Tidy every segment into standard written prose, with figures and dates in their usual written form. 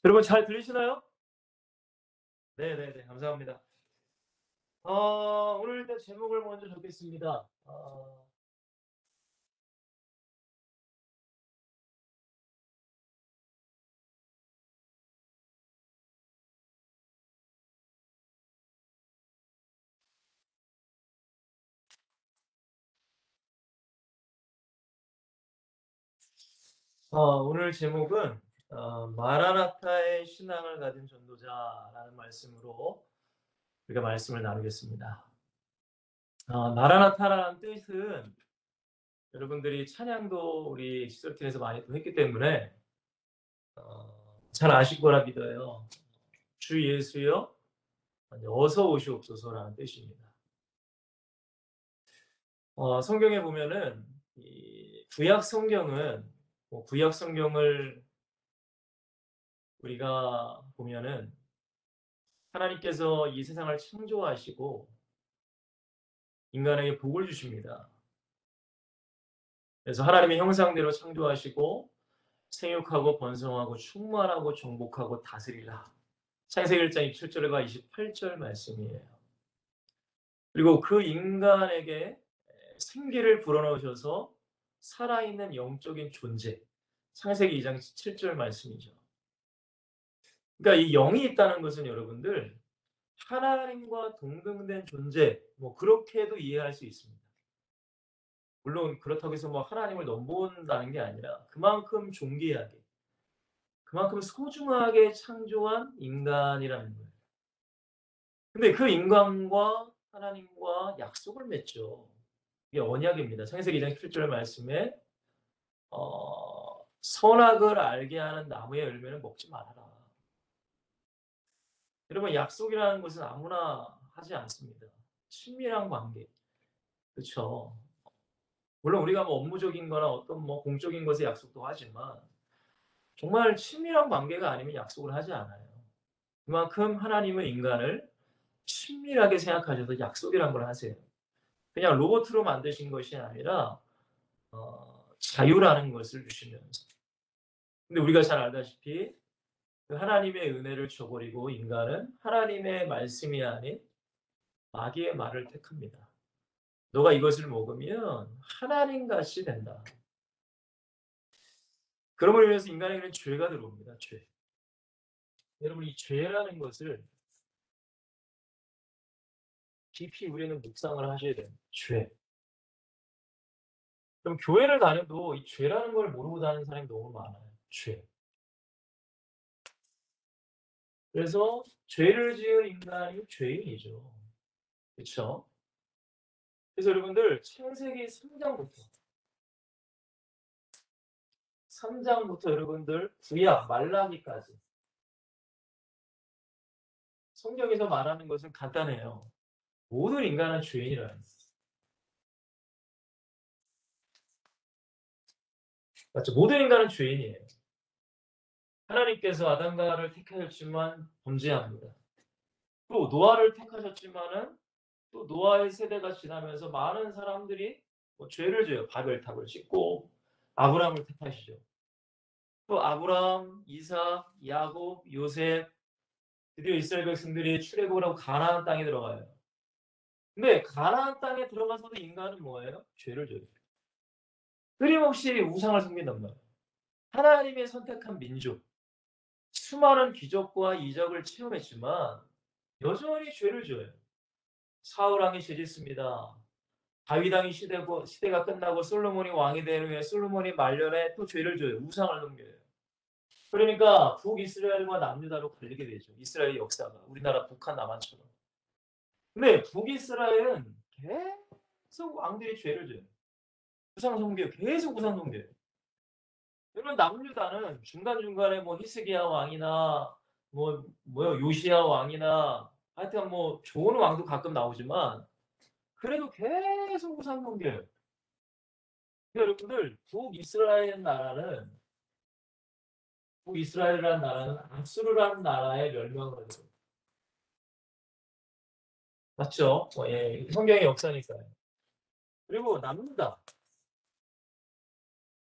여러분 잘 들리시나요? 네네네. 감사합니다. 오늘 일단 제목을 먼저 적겠습니다. 오늘 제목은 마라나타의 신앙을 가진 전도자라는 말씀으로 우리가 말씀을 나누겠습니다. 마라나타라는 뜻은 여러분들이 찬양도 우리 시설팀에서 많이 또 했기 때문에 잘 아실 거라 믿어요. 주 예수여 어서 오시옵소서라는 뜻입니다. 성경에 보면은 이 구약 성경은 구약 성경을 우리가 보면은 하나님께서 이 세상을 창조하시고 인간에게 복을 주십니다. 그래서 하나님의 형상대로 창조하시고 생육하고 번성하고 충만하고 정복하고 다스리라. 창세기 1장 27절과 28절 말씀이에요. 그리고 그 인간에게 생기를 불어넣으셔서 살아있는 영적인 존재. 창세기 2장 7절 말씀이죠. 그러니까 이 영이 있다는 것은 여러분들 하나님과 동등된 존재, 그렇게도 이해할 수 있습니다. 물론 그렇다고 해서 하나님을 넘본다는 게 아니라 그만큼 존귀하게, 그만큼 소중하게 창조한 인간이라는 거예요. 근데 그 인간과 하나님과 약속을 맺죠. 이게 언약입니다. 창세기 2장 7절 말씀에 선악을 알게 하는 나무의 열매는 먹지 말아라. 여러분 약속이라는 것은 아무나 하지 않습니다. 친밀한 관계. 그렇죠. 물론 우리가 업무적인 거나 어떤 공적인 것에 약속도 하지만 정말 친밀한 관계가 아니면 약속을 하지 않아요. 그만큼 하나님은 인간을 친밀하게 생각하셔서 약속이란 걸 하세요. 그냥 로봇으로 만드신 것이 아니라 자유라는 것을 주시면서. 근데 우리가 잘 알다시피 그 하나님의 은혜를 저버리고 인간은 하나님의 말씀이 아닌 마귀의 말을 택합니다. 너가 이것을 먹으면 하나님같이 된다. 그러므로 인해서 인간에게는 죄가 들어옵니다. 죄. 여러분 이 죄라는 것을 깊이 우리는 묵상을 하셔야 돼요. 죄. 그럼 교회를 다녀도 이 죄라는 걸 모르고 다니는 사람이 너무 많아요. 죄. 그래서 죄를 지은 인간이 죄인이죠. 그렇죠? 그래서 여러분들 창세기 3장부터 여러분들 구약 말라기까지 성경에서 말하는 것은 간단해요. 모든 인간은 죄인이라는 거예요. 맞죠? 모든 인간은 죄인이에요. 하나님께서 아담과 하와를 택하셨지만 범죄합니다. 또 노아를 택하셨지만은 또 노아의 세대가 지나면서 많은 사람들이 죄를 져요. 바벨탑을 짓고 아브라함을 택하시죠. 또 아브라함, 이삭, 야곱, 요셉, 드디어 이스라엘 백성들이 출애굽을 하고 가나안 땅에 들어가요. 근데 가나안 땅에 들어가서도 인간은 뭐예요? 죄를 져요. 끊임없이 우상을 섬긴단 말이에요. 하나님의 선택한 민족, 수많은 기적과 이적을 체험했지만 여전히 죄를 지어요. 사울 왕이 죄 짓습니다. 다윗 왕이 시대가 끝나고 솔로몬이 왕이 된 후에 솔로몬이 말년에 또 죄를 져요. 우상을 섬겨요. 그러니까 북이스라엘과 남유다로 갈리게 되죠. 이스라엘 역사가 우리나라 북한 남한처럼. 근데 북이스라엘은 계속 왕들이 죄를 져요. 우상 숭배 계속 우상 숭배예요. 여러분 남유다는 중간중간에 히스기야 왕이나 요시야 왕이나 하여튼 좋은 왕도 가끔 나오지만 그래도 계속 우상 숭배예요. 여러분들 북이스라엘이라는 나라는 아수르라는 나라의 멸망을 해요. 맞죠? 예, 성경의 역사니까요. 그리고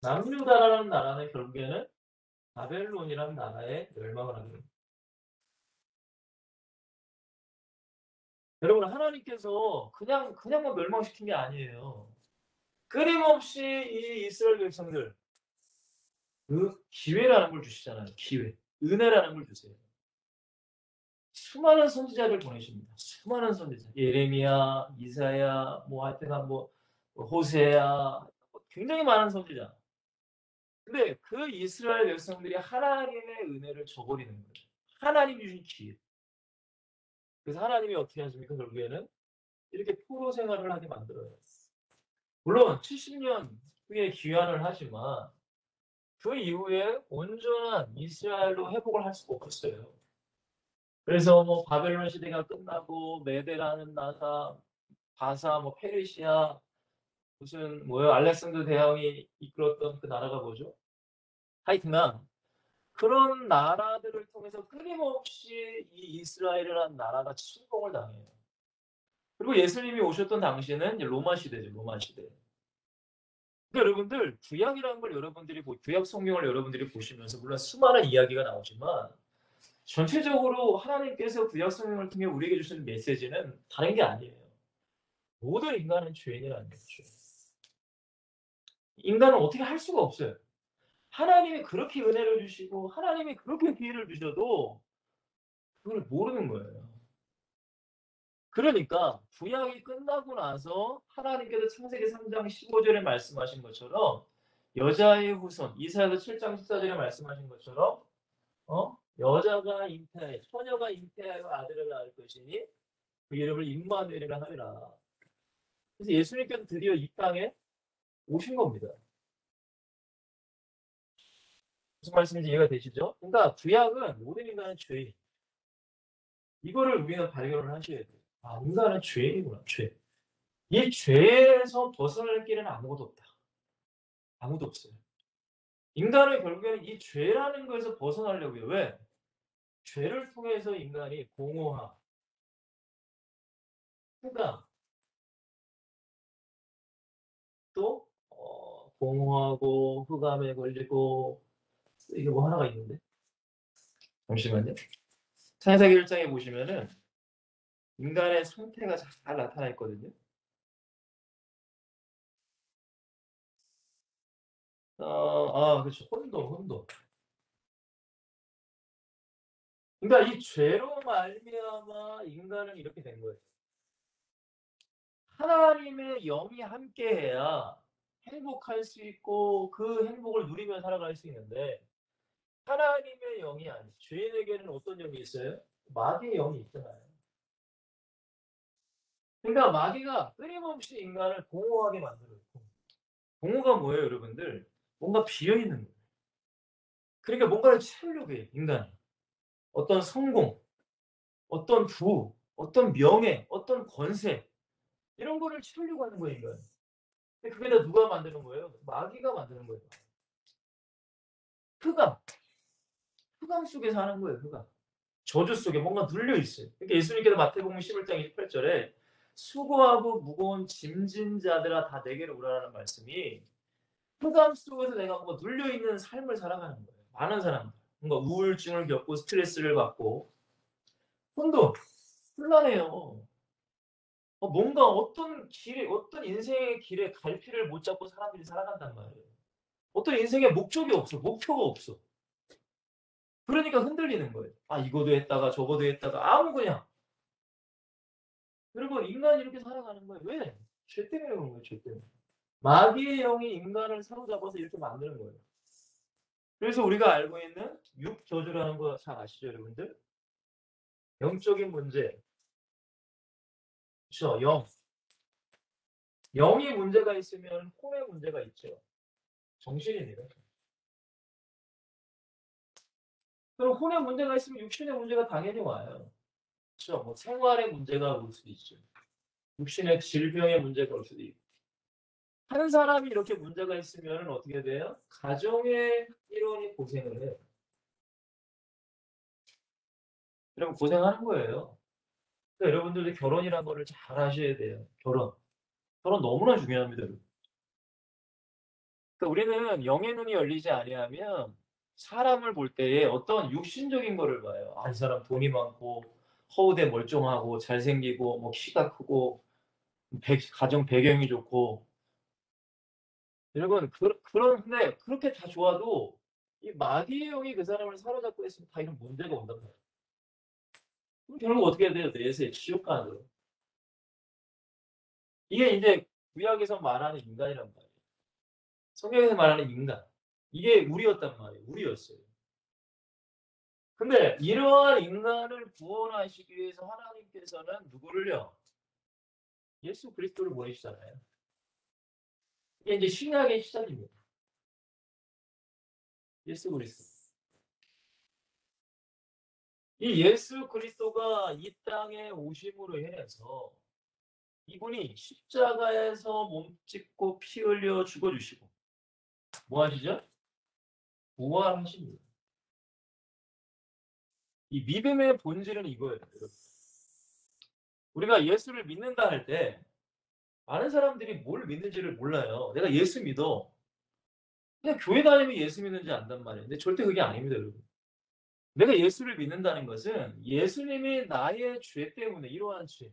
남유다라는 나라는 결국에는 바벨론이라는 나라에 멸망을 하게 됩니다. 여러분, 하나님께서 그냥만 멸망시킨 게 아니에요. 끊임없이 이 이스라엘 백성들 그 기회라는 걸 주시잖아요. 기회. 은혜라는 걸 주세요. 수많은 선지자를 보내십니다. 수많은 선지자. 예레미야, 이사야, 뭐 하여튼 뭐 호세야, 굉장히 많은 선지자. 근데 그 이스라엘 백성들이 하나님의 은혜를 저버리는 거예요. 하나님 주신 기회. 그래서 하나님이 어떻게 하십니까? 결국에는 이렇게 포로 생활을 하게 만들어요. 물론 70년 후에 귀환을 하지만 그 이후에 온전한 이스라엘로 회복을 할 수가 없었어요. 그래서 뭐 바벨론 시대가 끝나고 메데라는 나라, 바사, 뭐 페르시아, 무슨 뭐요 알렉산더 대왕이 이끌었던 그 나라가 뭐죠? 하여튼간 그런 나라들을 통해서 끊임없이 이 이스라엘이라는 나라가 침공을 당해요. 그리고 예수님이 오셨던 당시에는 이제 로마 시대죠, 로마 시대. 그러니까 여러분들 구약이라는 걸 여러분들이 구약 성경을 여러분들이 보시면서 물론 수많은 이야기가 나오지만 전체적으로 하나님께서 구약 성경을 통해 우리에게 주시는 메시지는 다른 게 아니에요. 모든 인간은 죄인이라는 거죠. 인간은 어떻게 할 수가 없어요. 하나님이 그렇게 은혜를 주시고 하나님이 그렇게 기회를 주셔도 그걸 모르는 거예요. 그러니까 구약이 끝나고 나서 하나님께서 창세기 3장 15절에 말씀하신 것처럼 여자의 후손, 이사야서 7장 14절에 말씀하신 것처럼 여자가 잉태하여 처녀가 잉태하여 아들을 낳을 것이니 그 이름을 임마누엘이라 하리라. 그래서 예수님께서 드디어 이 땅에 오신 겁니다. 무슨 말씀인지 이해가 되시죠? 그러니까 구약은 모든 인간은 죄인. 이거를 우리가 발견을 하셔야 돼요. 아, 인간은 죄인이구나, 죄. 이 죄에서 벗어날 길은 아무것도 없다. 아무도 없어요. 인간은 결국에는 이 죄라는 것에서 벗어나려고요. 왜? 죄를 통해서 인간이 공허함, 흑암, 또 공허하고 흑암에 걸리고 이게 뭐 하나가 있는데 잠시만요. 창세기 1장에 보시면은 인간의 상태가 잘 나타나 있거든요. 그렇죠. 혼돈. 그러니까 이 죄로 말미암아 인간은 이렇게 된 거예요. 하나님의 영이 함께해야 행복할 수 있고 그 행복을 누리며 살아갈 수 있는데 하나님의 영이 아닌 죄인에게는 어떤 영이 있어요? 마귀의 영이 있잖아요. 그러니까 마귀가 끊임없이 인간을 공허하게 만들어요. 공허가 뭐예요, 여러분들? 뭔가 비어 있는 거예요. 그러니까 뭔가를 채우려고 해요, 인간이. 어떤 성공, 어떤 부, 어떤 명예, 어떤 권세 이런 거를 채우려고 하는 거예요, 인간이. 근데 그게 다 누가 만드는 거예요? 마귀가 만드는 거예요. 흑암, 흑암 속에 사는 거예요, 흑암. 저주 속에 뭔가 눌려 있어요. 그러니까 예수님께서 마태복음 11장 28절에 수고하고 무거운 짐진 자들아 다 내게로 오라라는 말씀이 흑암 속에서 내가 뭔가 눌려 있는 삶을 살아가는 거예요. 많은 사람들. 뭔가 우울증을 겪고 스트레스를 받고 혼돈, 혼란해요. 뭔가 어떤 길에 어떤 인생의 길에 갈피를 못 잡고 사람들이 살아간단 말이에요. 어떤 인생에 목적이 없어. 목표가 없어. 그러니까 흔들리는 거예요. 아, 이거도 했다가 저거도 했다가 아무 그냥. 여러분 인간이 이렇게 살아가는 거예요. 왜? 죄 때문에 그런 거예요. 죄 때문에. 마귀의 영이 인간을 사로잡아서 이렇게 만드는 거예요. 그래서 우리가 알고 있는 육저주라는 거 잘 아시죠, 여러분들? 영적인 문제. 그렇죠. 영이 문제가 있으면 혼의 문제가 있죠. 정신입니다. 그럼 혼의 문제가 있으면 육신의 문제가 당연히 와요. 그렇죠. 뭐 생활의 문제가 올 수도 있죠. 육신의 질병의 문제가 올 수도 있고. 한 사람이 이렇게 문제가 있으면 어떻게 돼요? 가정의 일원이 고생을 해요. 여러분 고생하는 거예요. 그러니까 여러분들도 결혼이라는 거를 잘 하셔야 돼요. 결혼. 결혼 너무나 중요합니다. 여러분. 그러니까 우리는 영의 눈이 열리지 아니하면 사람을 볼 때에 어떤 육신적인 거를 봐요. 이 사람 돈이 많고 허우대 멀쩡하고 잘생기고 뭐 키가 크고 가정 배경이 좋고. 여러분 그런데 그렇게 다 좋아도 이 마귀의 영이 그 사람을 사로잡고 있으면 다 이런 문제가 온단 말이에요. 그럼 결국 어떻게 해야 돼요? 내세에 지옥 가는 거예요. 이게 이제 구약에서 말하는 인간이란 말이에요. 성경에서 말하는 인간. 이게 우리였단 말이에요. 우리였어요. 근데 이러한 인간을 구원하시기 위해서 하나님께서는 누구를요? 예수 그리스도를 보내시잖아요. 이게 이제 신약의 시작입니다. 예수 그리스도. 이 예수 그리스도가 이 땅에 오심으로 인해서 이분이 십자가에서 몸 찢고 피 흘려 죽어 주시고 뭐 하시죠? 부활하십니다. 이 믿음의 본질은 이거예요. 여러분. 우리가 예수를 믿는다 할 때 많은 사람들이 뭘 믿는지를 몰라요. 내가 예수 믿어. 그냥 교회 다니면 예수 믿는지 안단 말이에요. 근데 절대 그게 아닙니다, 여러분. 내가 예수를 믿는다는 것은 예수님이 나의 죄 때문에 이러한 죄,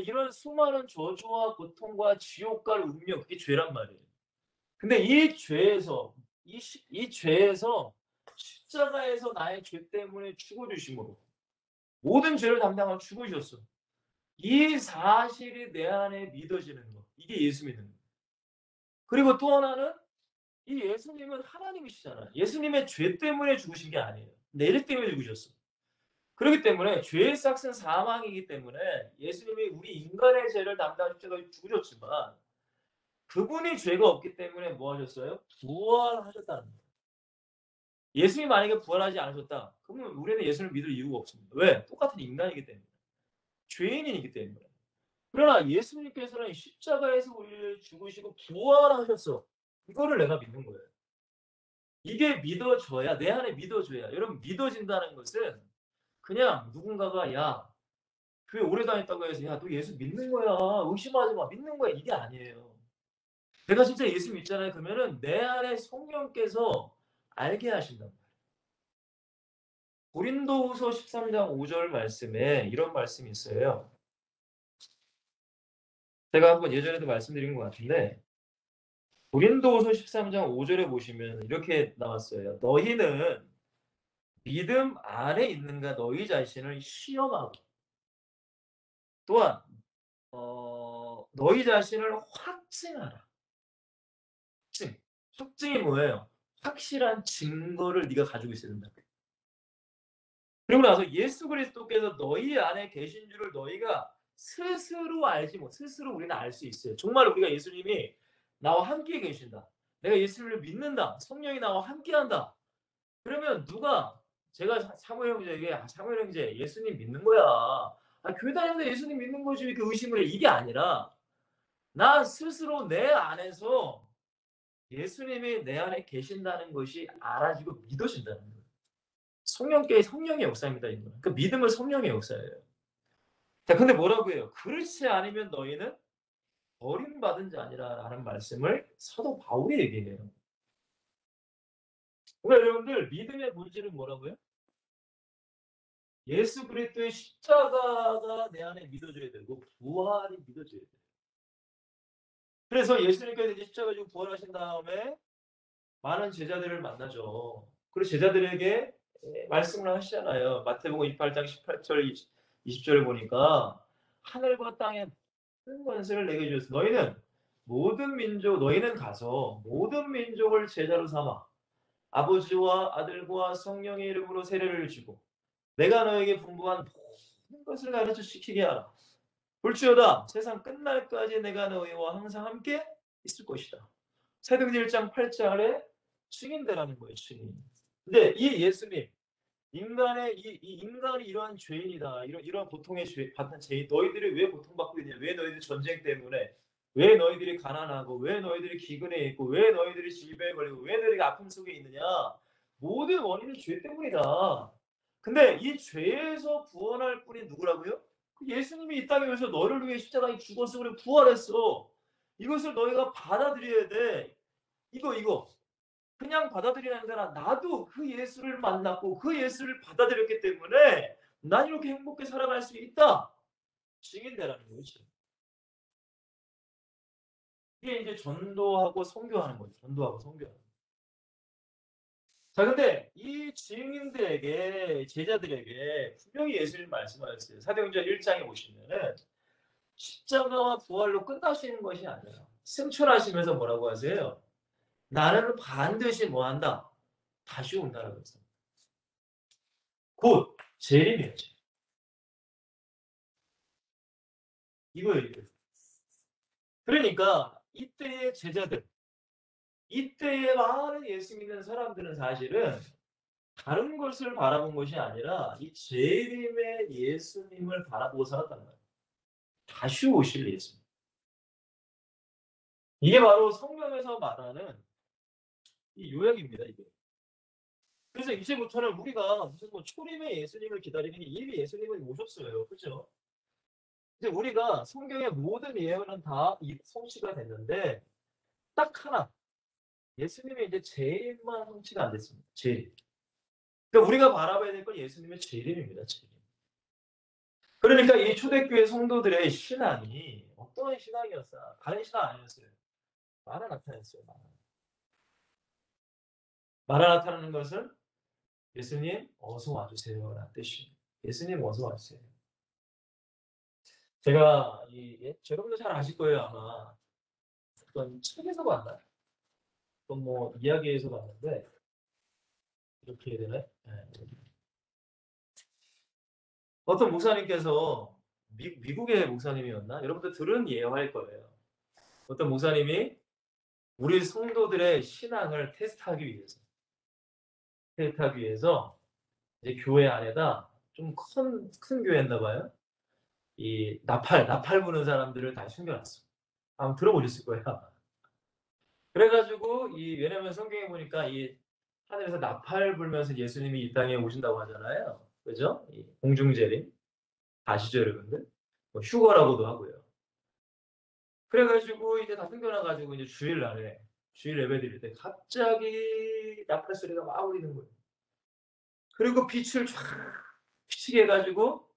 이런 수많은 저주와 고통과 지옥 갈 운명, 그게 죄란 말이에요. 근데 이 죄에서 이 죄에서 십자가에서 나의 죄 때문에 죽어 주심으로 모든 죄를 담당하고 죽어 주셨어. 이 사실이 내 안에 믿어지는 거. 이게 예수 믿는 거. 그리고 또 하나는 이 예수님은 하나님이시잖아요. 예수님의 죄 때문에 죽으신 게 아니에요. 내 일 때문에 죽으셨어. 그렇기 때문에 죄의 싹은 사망이기 때문에 예수님이 우리 인간의 죄를 담당하셔서 죽으셨지만 그분이 죄가 없기 때문에 뭐 하셨어요? 부활하셨다는 거예요. 예수님이 만약에 부활하지 않으셨다. 그러면 우리는 예수를 믿을 이유가 없습니다. 왜? 똑같은 인간이기 때문에. 죄인이기 때문에. 그러나 예수님께서는 십자가에서 우리를 죽으시고 부활하셨어. 이거를 내가 믿는 거예요. 이게 믿어져야, 내 안에 믿어져야. 여러분, 믿어진다는 것은 그냥 누군가가 야, 교회 오래 다녔다고 해서 야, 너 예수 믿는 거야. 의심하지 마. 믿는 거야. 이게 아니에요. 내가 진짜 예수 믿잖아요. 그러면은 내 안에 성령께서 알게 하신단 말이에요. 고린도후서 13장 5절 말씀에 이런 말씀이 있어요. 제가 한번 예전에도 말씀드린 것 같은데 고린도후서 13장 5절에 보시면 이렇게 나왔어요. 너희는 믿음 안에 있는가 너희 자신을 시험하고 또한 너희 자신을 확증하라. 확증. 확증이 뭐예요? 확실한 증거를 네가 가지고 있어야 된다. 그리고 나서 예수 그리스도께서 너희 안에 계신 줄을 너희가 스스로 알지 못. 스스로 우리는 알 수 있어요. 정말 우리가 예수님이 나와 함께 계신다. 내가 예수를 믿는다. 성령이 나와 함께한다. 그러면 누가 제가 사무엘 형제에게 사무엘 형제 예수님 믿는 거야. 교회 다니는데 예수님 믿는 거지 이렇게 의심을 해. 이게 아니라 나 스스로 내 안에서 예수님이 내 안에 계신다는 것이 알아지고 믿어진다는 거예요. 성령의 역사입니다. 이거는. 그 믿음은 성령의 역사예요. 자, 근데 뭐라고 해요? 그렇지 않으면 너희는 버림받은 자니라라는 말씀을 사도 바울이 얘기해요. 그러니까 여러분들 믿음의 본질은 뭐라고요? 예수 그리스도의 십자가가 내 안에 믿어져야 되고 부활이 믿어져야 돼요. 그래서 예수님께서 이제 십자가 지고 부활하신 다음에 많은 제자들을 만나죠. 그리고 제자들에게 말씀을 하시잖아요. 마태복음 28장 18절 20절을 보니까 하늘과 땅의 모든 권세를 내게 주셨어. 너희는 가서 모든 민족을 제자로 삼아 아버지와 아들과 성령의 이름으로 세례를 주고 내가 너에게 분부한 모든 것을 가르쳐 지키게 하라. 볼지어다 세상 끝날까지 내가 너희와 항상 함께 있을 것이다. 사도행전 1장 8절에 증인되라는 거예요. 증인. 근데 이 예수님 인간의 이 인간이 이러한 죄인이다. 이런 고통의 죄 받는 죄인. 너희들이 왜 고통받고 있냐? 왜 너희들 전쟁 때문에? 왜 너희들이 가난하고? 왜 너희들이 기근에 있고? 왜 너희들이 질병에 걸리고? 왜 너희들이 아픔 속에 있느냐? 모든 원인은 죄 때문이다. 근데 이 죄에서 구원할 분이 누구라고요? 예수님이 이 땅에 오셔서 너를 위해 십자가에 죽어서 그래 부활했어. 이것을 너희가 받아들여야 돼. 이거. 그냥 받아들이는 게 아니라 나도 그 예수를 만났고 그 예수를 받아들였기 때문에 난 이렇게 행복하게 살아갈 수 있다. 증인되라는 거지. 이게 이제 전도하고 선교하는 거죠. 전도하고 선교하는 거. 자, 근데 이 증인들에게, 제자들에게 분명히 예수님 말씀하셨어요. 사도행전 1장에 보시면은 십자가와 부활로 끝나시는 것이 아니라 승천하시면서 뭐라고 하세요? 나는 반드시 뭐한다? 다시 온다라고 했어요. 곧 재림이었죠. 이거예요, 이거. 그러니까 이때의 제자들, 이때의 많은 예수 믿는 사람들은 사실은 다른 것을 바라본 것이 아니라 이 재림의 예수님을 바라보고 살았단 말이에요. 다시 오실 예수님. 이게 바로 성경에서 말하는 이 요약입니다, 이게. 그래서 이제부터는 우리가 무슨 뭐 초림의 예수님을 기다리는 게 이미 예수님은 오셨어요. 그죠? 이제 우리가 성경의 모든 예언은 다 성취가 됐는데 딱 하나 예수님의 이제 재림만 성취가 안 됐습니다. 재림. 그러니까 우리가 바라봐야 될 건 예수님의 재림입니다. 재림. 그러니까 이 초대교회 성도들의 신앙이 어떤 신앙이었어요? 다른 신앙 아니었어요. 마라나타였어요. 마라나타라는 것은 예수님 어서 와주세요라는 뜻이에요. 예수님 어서 와주세요. 제가 여러분도 잘 아실 거예요 아마. 어떤 책에서 봤나요? 어떤 뭐 이야기에서 봤는데 이렇게 해야 되나요? 네. 어떤 목사님께서 미국의 목사님이었나? 여러분들 들은 예화일 거예요. 어떤 목사님이 우리 성도들의 신앙을 테스트하기 위해서 이제 교회 안에다 좀 큰 교회였나 봐요. 이 나팔 부는 사람들을 다 숨겨놨어. 아마 들어보셨을 거예요. 그래가지고 왜냐면 성경에 보니까 이 하늘에서 나팔 불면서 예수님이 이 땅에 오신다고 하잖아요. 그죠? 이 공중재림 아시죠, 여러분들? 뭐 휴거라고도 하고요. 그래가지고 이제 다 숨겨놔가지고 이제 주일 예배 드릴 때 갑자기 나팔 소리가 막 울리는 거예요. 그리고 빛을 쫙 비치게 해가지고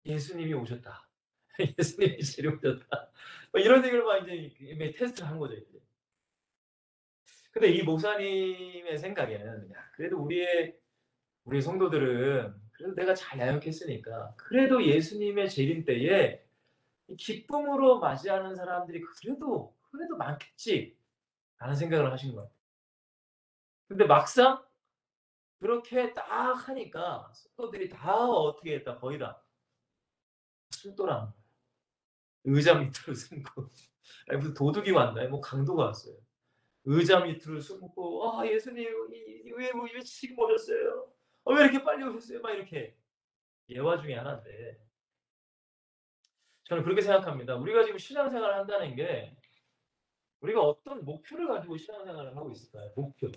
예수님이 오셨다. 예수님이 재림 오셨다. 뭐 이런 얘기를 막 이제 테스트를 한 거죠. 이제. 근데 이 목사님의 생각에는 그래도 우리 성도들은 그래도 내가 잘 양육했으니까 그래도 예수님의 재림 때에 기쁨으로 맞이하는 사람들이 그래도 많겠지 라는 생각을 하신 거예요. 근데 막상 그렇게 딱 하니까 성도들이 다 어떻게 했다 거의 다 숨더라는 거예요. 의자 밑으로 숨고 아니 무슨 도둑이 왔나요? 뭐 강도가 왔어요. 의자 밑으로 숨고 예수님 왜 지금 오셨어요? 왜 이렇게 빨리 오셨어요? 막 이렇게 예화 중에 하나인데 저는 그렇게 생각합니다. 우리가 지금 신앙생활을 한다는 게 우리가 어떤 목표를 가지고 신앙생활을 하고 있을까요? 목표.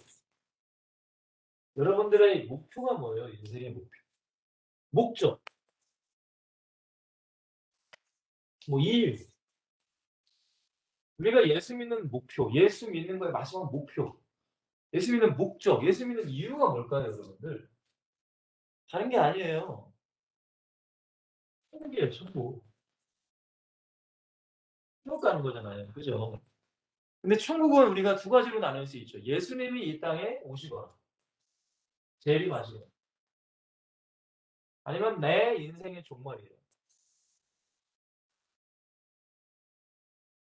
여러분들의 목표가 뭐예요? 인생의 목표. 목적. 뭐 일. 우리가 예수 믿는 목표, 예수 믿는 거의 마지막 목표, 예수 믿는 목적, 예수 믿는 이유가 뭘까요, 여러분들? 다른 게 아니에요. 천국이에요, 천국. 천국 가는 거잖아요. 그죠? 근데 천국은 우리가 두 가지로 나눌 수 있죠. 예수님이 이 땅에 오시거나, 재림하시거나, 아니면 내 인생의 종말이에요.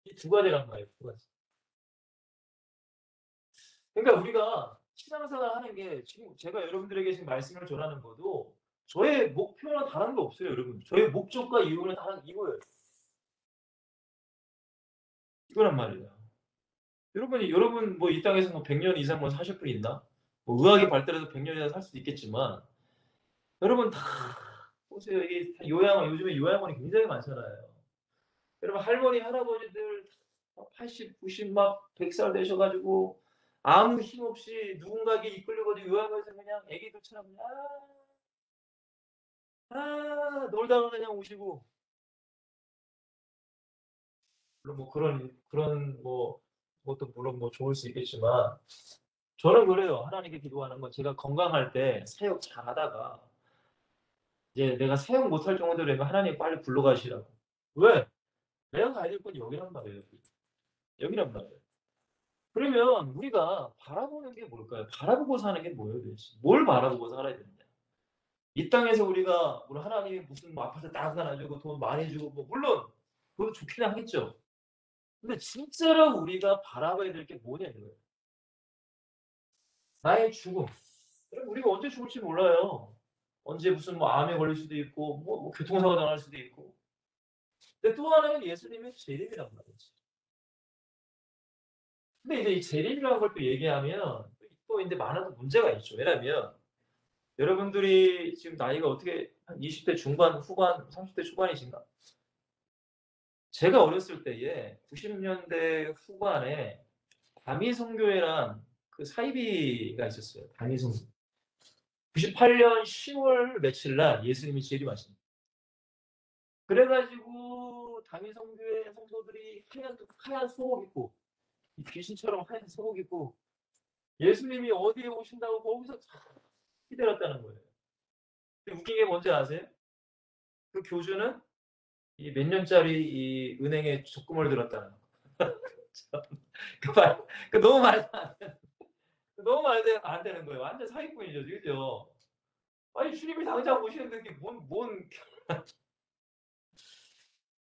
이 두 가지란 말이에요, 두 가지. 그러니까 우리가 신앙생활 하는 게 지금 제가 여러분들에게 지금 말씀을 전하는 것도 저의 목표는 다른 거 없어요, 여러분. 저의 목적과 이유는 다른 이거예요. 이거란 말이에요. 여러분 뭐 이 땅에서 뭐 100년 이상 뭐 사실 분 있나? 뭐 의학이 발달해서 100년 이상 살 수도 있겠지만 여러분 다 보세요. 이게 요즘에 요양원이 굉장히 많잖아요. 여러분 할머니 할아버지들 80, 90 막 100살 되셔가지고 아무 힘 없이 누군가에게 이끌려가지고 요양원에서 그냥 애기들처럼 그냥 놀다가 그냥 오시고 물론 뭐 그런 뭐 것도 물론 뭐 좋을 수 있겠지만 저는 그래요. 하나님께 기도하는 건 제가 건강할 때 사역 잘하다가 이제 내가 사역 못할 정도 되면 하나님 빨리 불러가시라고. 왜? 내가 가야 될 건 여기란 말이에요. 여기란 말이에요. 그러면 우리가 바라보는 게 뭘까요? 바라보고 사는 게 뭐예요, 도대체? 뭘 바라보고 살아야 되느냐? 이 땅에서 우리가 뭐 하나님이 무슨 뭐 아파트 딱 하나 주고 돈 많이 주고 뭐 물론 그것도 좋긴 하겠죠. 근데 진짜로 우리가 바라봐야 될 게 뭐냐 이거예요. 나의 죽음. 그럼 우리가 언제 죽을지 몰라요. 언제 무슨 뭐 암에 걸릴 수도 있고 뭐 교통사고 당할 수도 있고. 근데 또 하나는 예수님의 재림이란 말이지. 근데 이제 이 재림이라는 걸 또 얘기하면 또 인제 많은 또 문제가 있죠. 왜냐면 여러분들이 지금 나이가 어떻게 한 20대 중반, 후반, 30대 초반이신가? 제가 어렸을 때에 90년대 후반에 다미성교회란 그 사이비가 있었어요. 다미성교. 98년 10월 며칠 날 예수님이 재림하십니다. 그래 가지고 다미성교회 성도들이 하얀 속옷 입고 귀신처럼 하얀 속옷 입고 예수님이 어디에 오신다고 거기서 기다렸다는 거예요. 근데 웃긴 게 뭔지 아세요? 그 교주는 이 몇 년짜리 이 은행에 적금을 들었다는 거. 참, 그 말, 그 너무 말도 안 돼. 너무 말도 안 되는 거예요. 완전 사기꾼이죠, 그죠? 아니 주님이 당장 오시는데 이게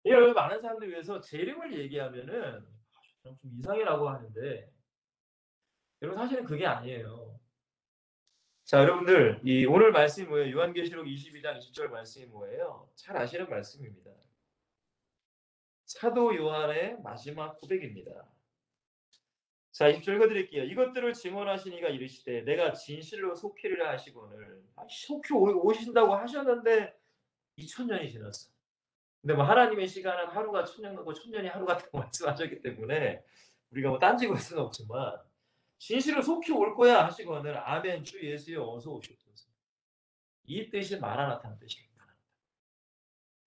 이런 많은 사람들 위해서 재림을 얘기하면은 좀 이상해라고 하는데 여러분 사실은 그게 아니에요. 자, 여러분들 이 오늘 말씀이 뭐예요? 요한계시록 22장 20절 말씀이 뭐예요? 잘 아시는 말씀입니다. 사도 요한의 마지막 고백입니다. 자, 20절 읽어드릴게요. 이것들을 증언하시니가 이르시되 내가 진실로 속히를 하시거늘 속히 오신다고 하셨는데 2000년이 지났어. 근데 뭐 하나님의 시간은 하루가 천년 같고 천년이 하루 같다고 말씀하셨기 때문에 우리가 뭐 딴지고 할 수는 없지만 진실로 속히 올 거야 하시거늘 아멘 주 예수여 어서 오시옵소서. 이 뜻이 마라나타는 뜻입니다.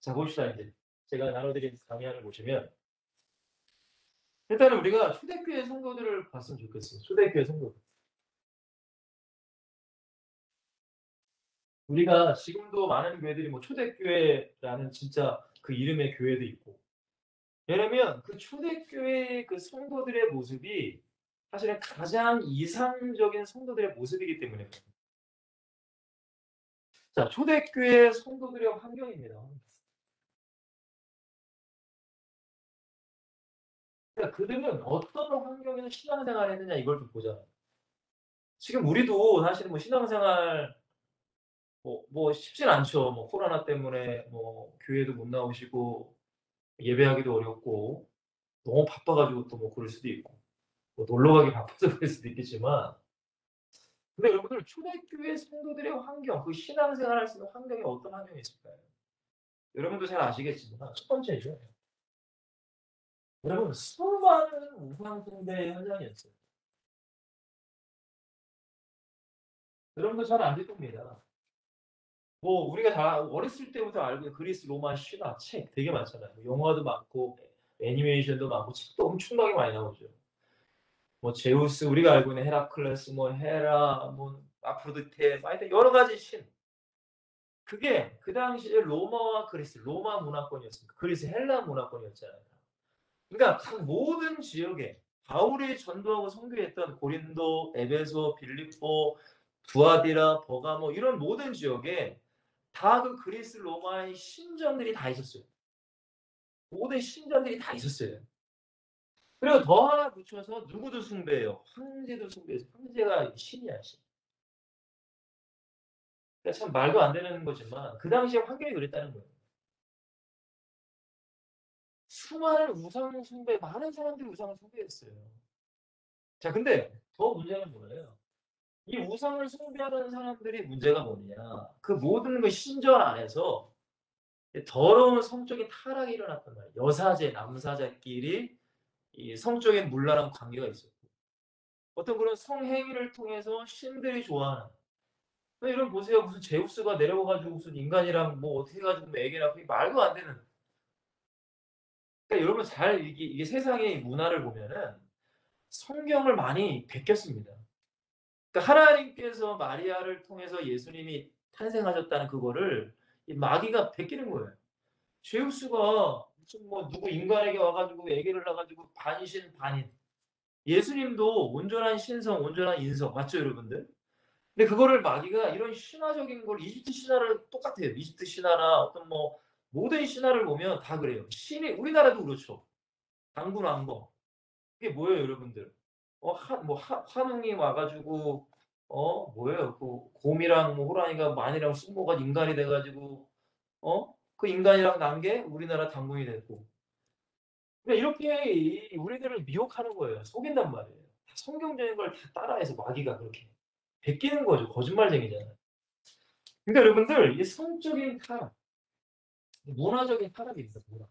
자, 봅시다 이제. 제가 나눠드린 강의안을 보시면 일단은 우리가 초대교회 성도들을 봤으면 좋겠어요. 초대교회 성도들. 우리가 지금도 많은 교회들이 뭐 초대교회라는 진짜 그 이름의 교회도 있고 왜냐면 그 초대교회의 그 성도들의 모습이 사실은 가장 이상적인 성도들의 모습이기 때문에 자, 초대교회 성도들의 환경입니다. 그러니까 그들은 어떤 환경에서 신앙생활을 했느냐 이걸 좀 보잖아요. 지금 우리도 사실은 뭐 신앙생활 뭐 쉽진 않죠. 뭐 코로나 때문에 뭐 교회도 못 나오시고 예배하기도 어렵고 너무 바빠 가지고 또 뭐 그럴 수도 있고 뭐 놀러 가기 바빠서 그럴 수도 있겠지만 근데 여러분들 초대교회 성도들의 환경, 그 신앙생활할 수 있는 환경이 어떤 환경이 있을까요? 여러분도 잘 아시겠지만 첫 번째죠. 여러분 수많은 우상 숭배의 현장이었어요. 여러분도 잘 아실 겁니다. 뭐 우리가 다 어렸을 때부터 알고 있는 그리스 로마 신화 책 되게 많잖아요. 영화도 많고 애니메이션도 많고 책도 엄청나게 많이 나오죠. 뭐 제우스 우리가 알고 있는 헤라클레스 뭐 헤라 뭐 아프로디테 뭐 하여튼 여러 가지 신. 그게 그 당시에 로마와 그리스 로마 문화권이었습니다. 그리스 헬라 문화권이었잖아요. 그러니까 각 모든 지역에 바울이 전도하고 선교했던 고린도, 에베소, 빌립보, 두아디라, 버가모 이런 모든 지역에 다 그 그리스 로마의 신전들이 다 있었어요. 모든 신전들이 다 있었어요. 그리고 더 하나 붙여서 누구도 숭배해요. 황제도 숭배해서 황제가 신이야 신. 그러니까 참 말도 안 되는 거지만 그 당시에 환경이 그랬다는 거예요. 수많은 우상 숭배 많은 사람들이 우상을 숭배했어요. 자 근데 더 문제는 뭐예요? 이 우상을 숭배하는 사람들이 문제가 뭐냐? 그 모든 그 신전 안에서 더러운 성적인 타락이 일어났단 말이에요. 여사제, 남사자끼리 이 성적인 문란한 관계가 있었고 어떤 그런 성행위를 통해서 신들이 좋아하는 여러분 보세요. 무슨 제우스가 내려와 가지고 무슨 인간이랑 뭐 어떻게 해 가지고 뭐 애기 낳고 말도 안 되는 그러니까 여러분 잘 이게 세상의 문화를 보면은 성경을 많이 베꼈습니다. 그러니까 하나님께서 마리아를 통해서 예수님이 탄생하셨다는 그거를 이 마귀가 베끼는 거예요. 제우스가 무슨 뭐 누구 인간에게 와가지고 얘기를 해가지고 반신 반인. 예수님도 온전한 신성, 온전한 인성 맞죠, 여러분들? 근데 그거를 마귀가 이런 신화적인 걸 이집트 신화를 똑같아요. 이집트 신화나 어떤 뭐 모든 신화를 보면 다 그래요. 신이 우리나라도 그렇죠. 당군 왕거 그게 뭐예요, 여러분들? 환웅이 와가지고 뭐예요? 그 곰이랑 뭐 호랑이가 만이랑 숙모가 인간이 돼가지고 그 인간이랑 난 게 우리나라 당군이 됐고. 그러니까 이렇게 우리들을 미혹하는 거예요. 속인단 말이에요. 다 성경적인 걸 다 따라해서 마귀가 그렇게 베끼는 거죠. 거짓말쟁이잖아요. 그러니까 여러분들 이 성적인 타락, 문화적인 타락입니다. 문화.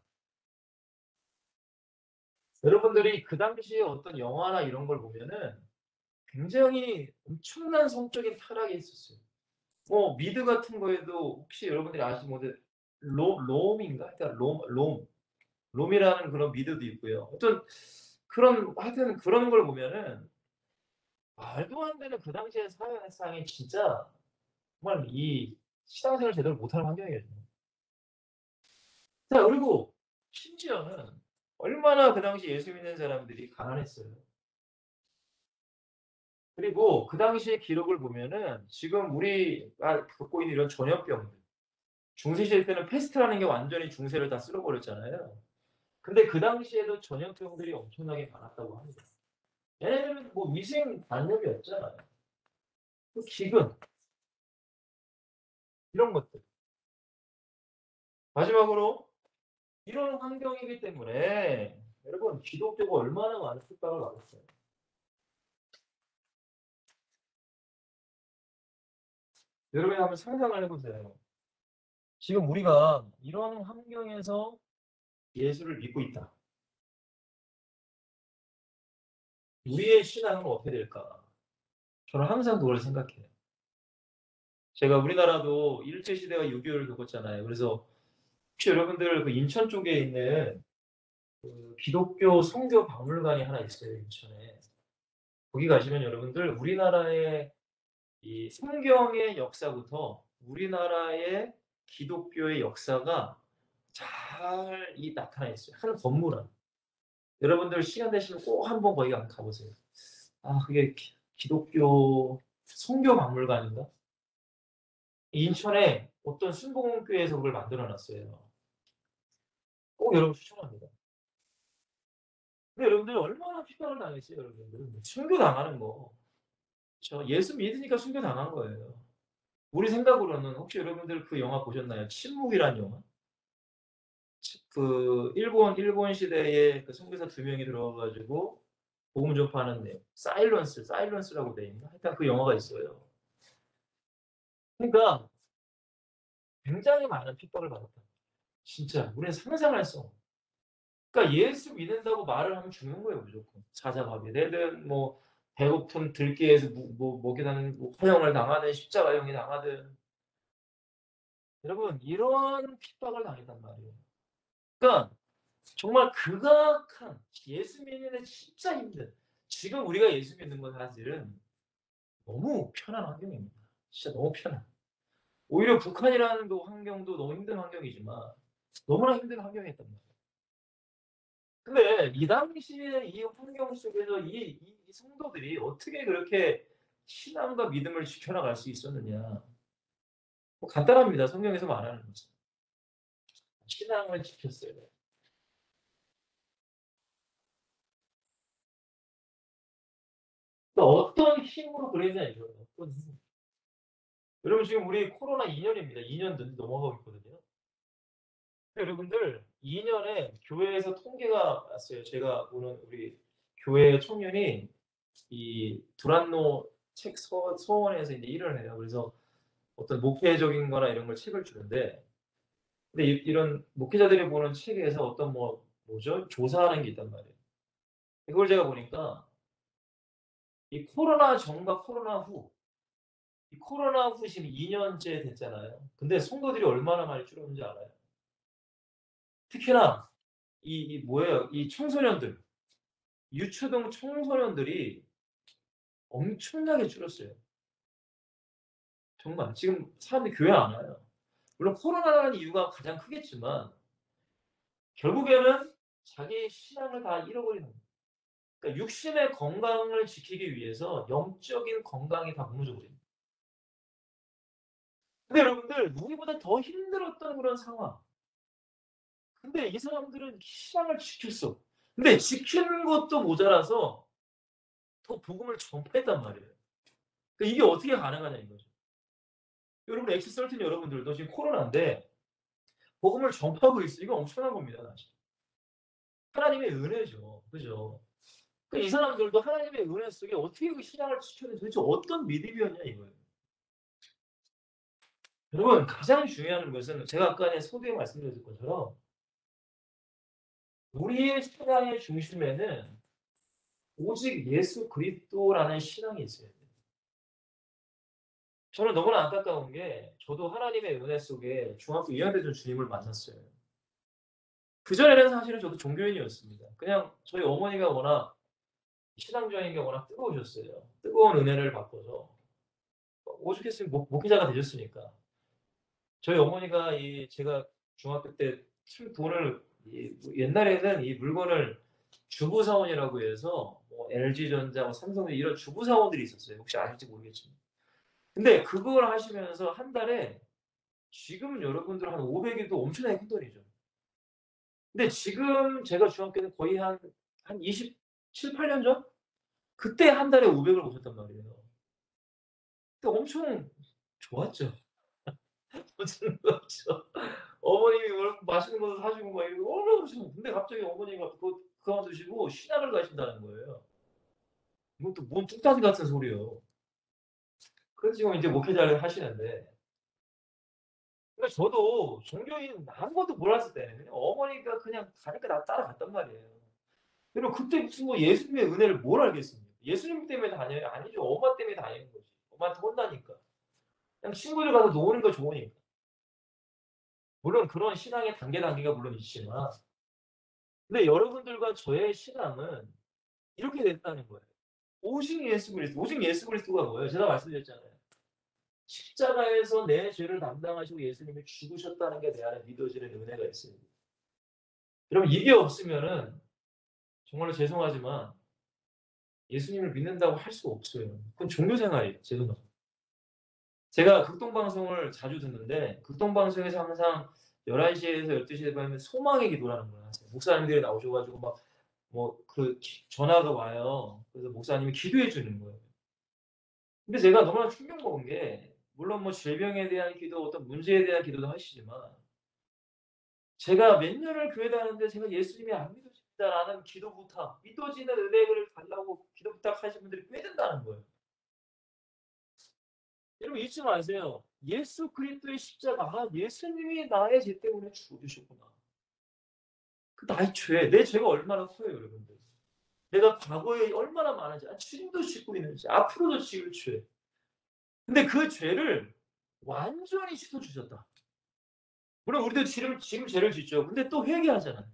여러분들이 그 당시에 어떤 영화나 이런 걸 보면은 굉장히 엄청난 성적인 타락이 있었어요. 뭐 미드 같은 거에도 혹시 여러분들이 아시는 뭐 롬인가? 그러니까 롬이라는 그런 미드도 있고요. 어떤 그런 하여튼 그런 걸 보면은 말도 안 되는 그 당시의 사회상이 진짜 정말 이 시장생활 제대로 못하는 환경이에요. 자, 그리고 심지어는 얼마나 그 당시 예수 믿는 사람들이 가난했어요. 그리고 그 당시의 기록을 보면은 지금 우리가 겪고 있는 이런 전염병들, 중세시대 때는 패스트라는 게 완전히 중세를 다 쓸어버렸잖아요. 근데 그 당시에도 전염병들이 엄청나게 많았다고 합니다. 얘네들은 뭐 위생 단협이 없잖아요. 또 기근, 이런 것들. 마지막으로 이런 환경이기 때문에 여러분 기독교가 얼마나 많은 핍박을 받았어요. 여러분이 한번 상상을 해보세요. 지금 우리가 이런 환경에서 예수를 믿고 있다. 우리의 신앙은 어떻게 될까? 저는 항상 그걸 생각해요. 제가 우리나라도 일제시대와 6.25를 겪었잖아요. 그래서 혹시 여러분들 그 인천 쪽에 있는 그 기독교 성교 박물관이 하나 있어요, 인천에. 거기 가시면 여러분들 우리나라의 이 성경의 역사부터 우리나라의 기독교의 역사가 잘 나타나 있어요. 한 건물 안. 여러분들 시간 되시면 꼭 한번 거기 가보세요. 아, 그게 기독교 성교 박물관인가? 인천에 어떤 순복음교회에서 그걸 만들어 놨어요. 꼭 여러분 추천합니다. 근데 여러분들 얼마나 핍박을 당했어요, 여러분들. 순교 당하는 거. 저 예수 믿으니까 순교 당한 거예요. 우리 생각으로는 혹시 여러분들 그 영화 보셨나요? 침묵이란 영화? 그 일본 시대에 그 선교사 두 명이 들어가가지고 복음 전파하는 내용. 사일런스라고 돼 있나? 하여튼 그 영화가 있어요. 그러니까 굉장히 많은 핍박을 받았다. 진짜 우리는 상상할 수 없는. 그러니까 예수 믿는다고 말을 하면 죽는 거예요, 무조건. 사자밥이 되든 뭐 배고픈 들기에서 목에다는 화형을 당하든 십자가형이 당하든 여러분 이런 핍박을 당했단 말이에요. 그러니까 정말 극악한 예수 믿는 데 진짜 힘든 지금 우리가 예수 믿는 건 사실은 너무 편한 환경입니다. 진짜 너무 편한. 오히려 북한이라는 그 환경도 너무 힘든 환경이지만 너무나 힘든 환경이었단 말이에요. 근데 이 당시에 이 환경 속에서 이 성도들이 어떻게 그렇게 신앙과 믿음을 지켜나갈 수 있었느냐. 뭐 간단합니다. 성경에서 말하는 거죠. 신앙을 지켰어요. 그러니까 어떤 힘으로 그랬냐 이거예요. 어떤 힘. 여러분 지금 우리 코로나 2년입니다. 2년 넘어가고 있거든요. 여러분들 2년에 교회에서 통계가 왔어요. 제가 보는 우리 교회 청년이 이 두란노 책 서원에서 이제 일을 해요. 그래서 어떤 목회적인 거나 이런 걸 책을 주는데 근데 이런 목회자들이 보는 책에서 어떤 뭐죠? 조사하는 게 있단 말이에요. 그걸 제가 보니까 이 코로나 전과 코로나 후, 이 코로나 후 지금 2년째 됐잖아요. 근데 성도들이 얼마나 많이 줄었는지 알아요? 특히나 뭐예요? 이 청소년들, 유초등 청소년들이 엄청나게 줄었어요. 정말 지금 사람들이 교회 안 와요. 물론 코로나라는 이유가 가장 크겠지만 결국에는 자기 신앙을 다 잃어버리는 거예요. 그러니까 육신의 건강을 지키기 위해서 영적인 건강이 다 무너져 버립니다. 근데 여러분들 누구보다 더 힘들었던 그런 상황. 근데 이 사람들은 신앙을 지켰어. 근데 지키는 것도 모자라서 더 복음을 전파했단 말이에요. 그러니까 이게 어떻게 가능하냐 이거죠. 여러분 X13 여러분들도 지금 코로나인데 복음을 전파하고 있어. 이거 엄청난 겁니다. 사실. 하나님의 은혜죠. 그죠? 그러니까 이 사람들도 하나님의 은혜 속에 어떻게 그 신앙을 지켰는지 도대체 어떤 믿음이었냐 이거예요. 여러분 가장 중요한 것은 제가 아까 서두에 말씀드렸던 것처럼 우리의 신앙의 중심에는 오직 예수 그리스도라는 신앙이 있어야 돼요. 저는 너무나 안타까운 게 저도 하나님의 은혜 속에 중학교 2학년 때 좀 주님을 만났어요. 그전에는 사실은 저도 종교인이었습니다. 그냥 저희 어머니가 워낙 신앙적인 게 워낙 뜨거우셨어요. 뜨거운 은혜를 받고서 오죽했으면 목회자가 되셨으니까. 저희 어머니가 제가 중학교 때 참 돈을 옛날에는 이 물건을 주부사원이라고 해서 뭐 LG전자, 뭐 삼성전자 이런 주부사원들이 있었어요. 혹시 아실지 모르겠지만. 근데 그걸 하시면서 한 달에 지금 여러분들 한 500이도 엄청나게 큰 돈이죠. 근데 지금 제가 중학교 때 거의 한 27-8년 전? 그때 한 달에 500을 버셨단 말이에요. 그때 엄청 좋았죠. 엄청 좋았죠. 어머님이 뭘 맛있는 것도 사주고 막 이러고 얼마나 그러시면 근데 갑자기 어머니가 그거 그만두시고 신학을 가신다는 거예요. 이것도 뭔 뚱딴지 같은 소리예요. 그래서 지금 이제 목회자를 하시는데 그러니까 저도 종교인 아무것도 몰랐을 때는 그냥 어머니가 그냥 가니까 나 따라갔단 말이에요. 그리고 그때 무슨 뭐 예수님의 은혜를 뭘 알겠습니까? 예수님 때문에 다녀요? 아니죠. 엄마 때문에 다니는 거지. 엄마한테 혼나니까. 그냥 친구들 가서 노는 거 좋으니까. 물론 그런 신앙의 단계가 물론 있지만 근데 여러분들과 저의 신앙은 이렇게 됐다는 거예요. 오직 예수 그리스도. 오직 예수 그리스도가 뭐예요? 제가 말씀드렸잖아요. 십자가에서 내 죄를 담당하시고 예수님이 죽으셨다는 게 내 안에 믿어지는 은혜가 있습니다. 여러분 이게 없으면은 정말로 죄송하지만 예수님을 믿는다고 할 수가 없어요. 그건 종교 생활이에요. 제 생각은. 제가 극동방송을 자주 듣는데 극동방송에서 항상 11시에서 12시에 되면 소망의 기도라는 걸 하세요. 목사님들이 나오셔 가지고 막 뭐 전화가 와요. 그래서 목사님이 기도해 주는 거예요. 근데 제가 너무나 충격 먹은 게 물론 뭐 질병에 대한 기도, 어떤 문제에 대한 기도도 하시지만 제가 몇 년을 교회 다녔는데 제가 예수님이 안 믿어진다라는 기도 부탁, 믿어지는 은혜를 달라고 기도 부탁하시는 분들이 꽤 된다는 거예요. 여러분 잊지 마세요. 예수 그리스도의 십자가, 예수님이 나의 죄 때문에 죽으셨구나. 그 나의 죄, 내 죄가 얼마나 커요, 여러분들. 내가 과거에 얼마나 많은지, 지금도 짓고 있는지, 앞으로도 지을 죄. 근데 그 죄를 완전히 씻어 주셨다. 물론 우리도 지금 죄를 짓죠. 근데 또 회개하잖아요.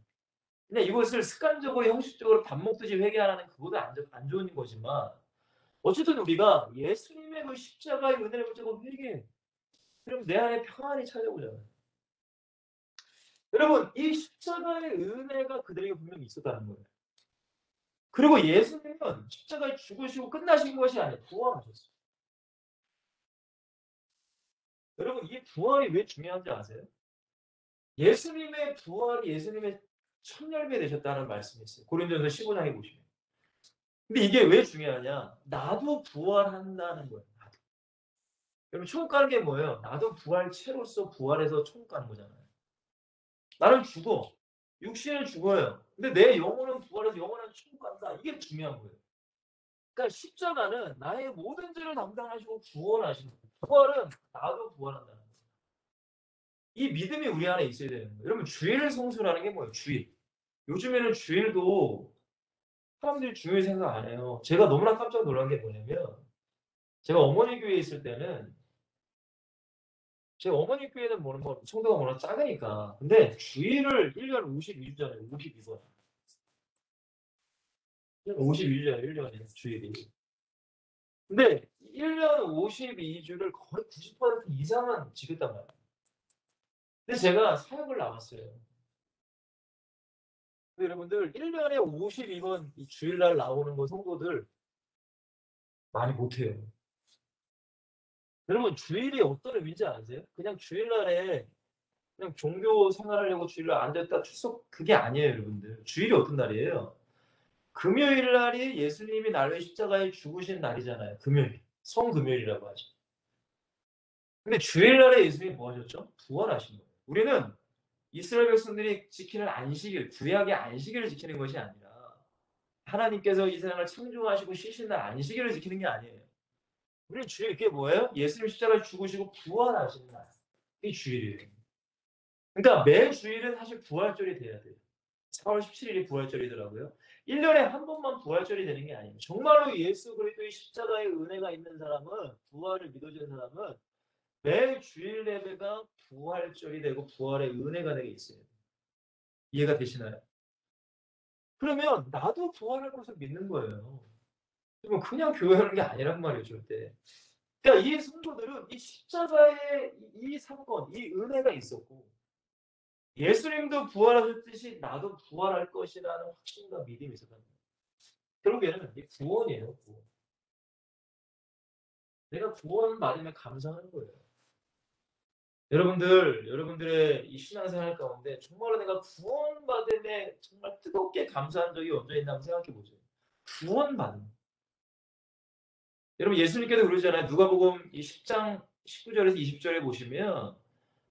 그냥 이것을 습관적으로 형식적으로 밥 먹듯이 회개하라는 그보다 안 좋은 거지만 어쨌든 우리가 예수님의 그 십자가의 은혜를 붙잡고 회개해. 그럼 내 안에 평안이 찾아오잖아요. 여러분 이 십자가의 은혜가 그들에게 분명히 있었다는 거예요. 그리고 예수님은 십자가에 죽으시고 끝나신 것이 아니에요. 부활하셨어요. 여러분 이 부활이 왜 중요한지 아세요? 예수님의 부활이 예수님의 천열배 되셨다는 말씀이 있어요. 고린도전서 15장에 보시면. 근데 이게 왜 중요하냐? 나도 부활한다는 거예요. 나도. 여러분 천국 가는 게 뭐예요? 나도 부활체로서 부활해서 천국 가는 거잖아요. 나는 죽어. 육신은 죽어요. 근데 내 영혼은 부활해서 영원한 천국 간다. 이게 중요한 거예요. 그러니까 십자가는 나의 모든 죄를 담당하시고 구원하시는 거예요. 부활은 나도 부활한다는 거예요. 이 믿음이 우리 안에 있어야 되는 거예요. 여러분 주일 성수라는 게 뭐예요? 주일. 요즘에는 주일도 사람들이 주일 생각 안 해요. 제가 너무나 깜짝 놀란 게 뭐냐면 제가 어머니 교회에 있을 때는 제 어머니 교회는 뭐 성도가 워낙 작으니까. 근데 주일을 1년 52주잖아요. 52번. 52주잖아요. 1년에 주일이. 근데 1년 52주를 거의 90% 이상은 지켰단 말이에요. 근데 제가 사역을 나왔어요. 근데 여러분들 1년에 52번 이 주일날 나오는 거 성도들 많이 못해요. 여러분 주일이 어떤 의미인지 아세요? 그냥 주일날에 그냥 종교 생활하려고 주일날 앉았다 출석 그게 아니에요, 여러분들. 주일이 어떤 날이에요? 금요일 날이 예수님이 나를 십자가에 죽으신 날이잖아요. 금요일. 성금요일이라고 하죠. 근데 주일날에 예수님이 뭐 하셨죠? 부활하신 거예요. 우리는 이스라엘 백성들이 지키는 안식일, 구약의 안식일을 지키는 것이 아니라 하나님께서 이 세상을 창조하시고 쉬신 날 안식일을 지키는 게 아니에요. 우리는 주일 그게 뭐예요? 예수님 십자가에 죽으시고 부활하신 날. 이게 주일이에요. 그러니까 매 주일은 사실 부활절이 돼야 돼요. 4월 17일이 부활절이더라고요. 1년에 한 번만 부활절이 되는 게 아니에요. 정말로 예수 그리스도의 십자가의 은혜가 있는 사람은 부활을 믿어주는 사람은 매 주일 예배가 부활절이 되고 부활의 은혜가 되게 있어요. 이해가 되시나요? 그러면 나도 부활할 것을 믿는 거예요. 그냥 교회 하는 게 아니란 말이에요, 절대. 그러니까 이 성도들은 이 십자가의 이 사건, 이 은혜가 있었고 예수님도 부활하셨듯이 나도 부활할 것이라는 확신과 믿음이 있었단 말이에요. 결국에는 이 구원이에요, 구원. 내가 구원 받으면 감사하는 거예요. 여러분들의 이 신앙생활 가운데 정말로 내가 구원받음에 정말 뜨겁게 감사한 적이 언제 있나 한번 생각해 보세요. 구원받음. 여러분 예수님께서 그러잖아요. 누가복음 이 10장 19절에서 20절에 보시면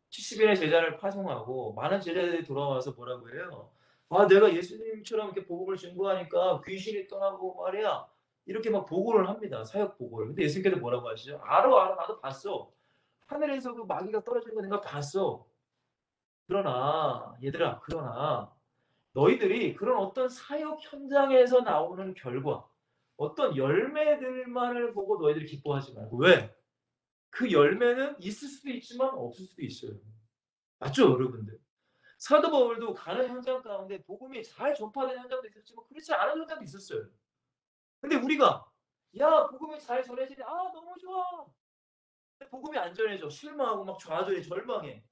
70인의 제자를 파송하고 많은 제자들이 돌아와서 뭐라고 해요? 아, 내가 예수님처럼 이렇게 복음을 증거하니까 귀신이 떠나고 말이야. 이렇게 막 보고를 합니다. 사역 보고를. 근데 예수님께서 뭐라고 하시죠? 알아, 나도 봤어. 하늘에서 그 마귀가 떨어지는 거 내가 봤어. 그러나 너희들이 그런 어떤 사역 현장에서 나오는 결과, 어떤 열매들만을 보고 너희들이 기뻐하지 말고. 왜? 그 열매는 있을 수도 있지만 없을 수도 있어요. 맞죠, 여러분들? 사도 바울도 가는 현장 가운데 복음이 잘 전파되는 현장도 있었지만 그렇지 않은 현장도 있었어요. 근데 우리가 야, 복음이 잘 전해지네. 아, 너무 좋아. 근데 복음이 안 전해져. 실망하고 막 좌절해, 절망해.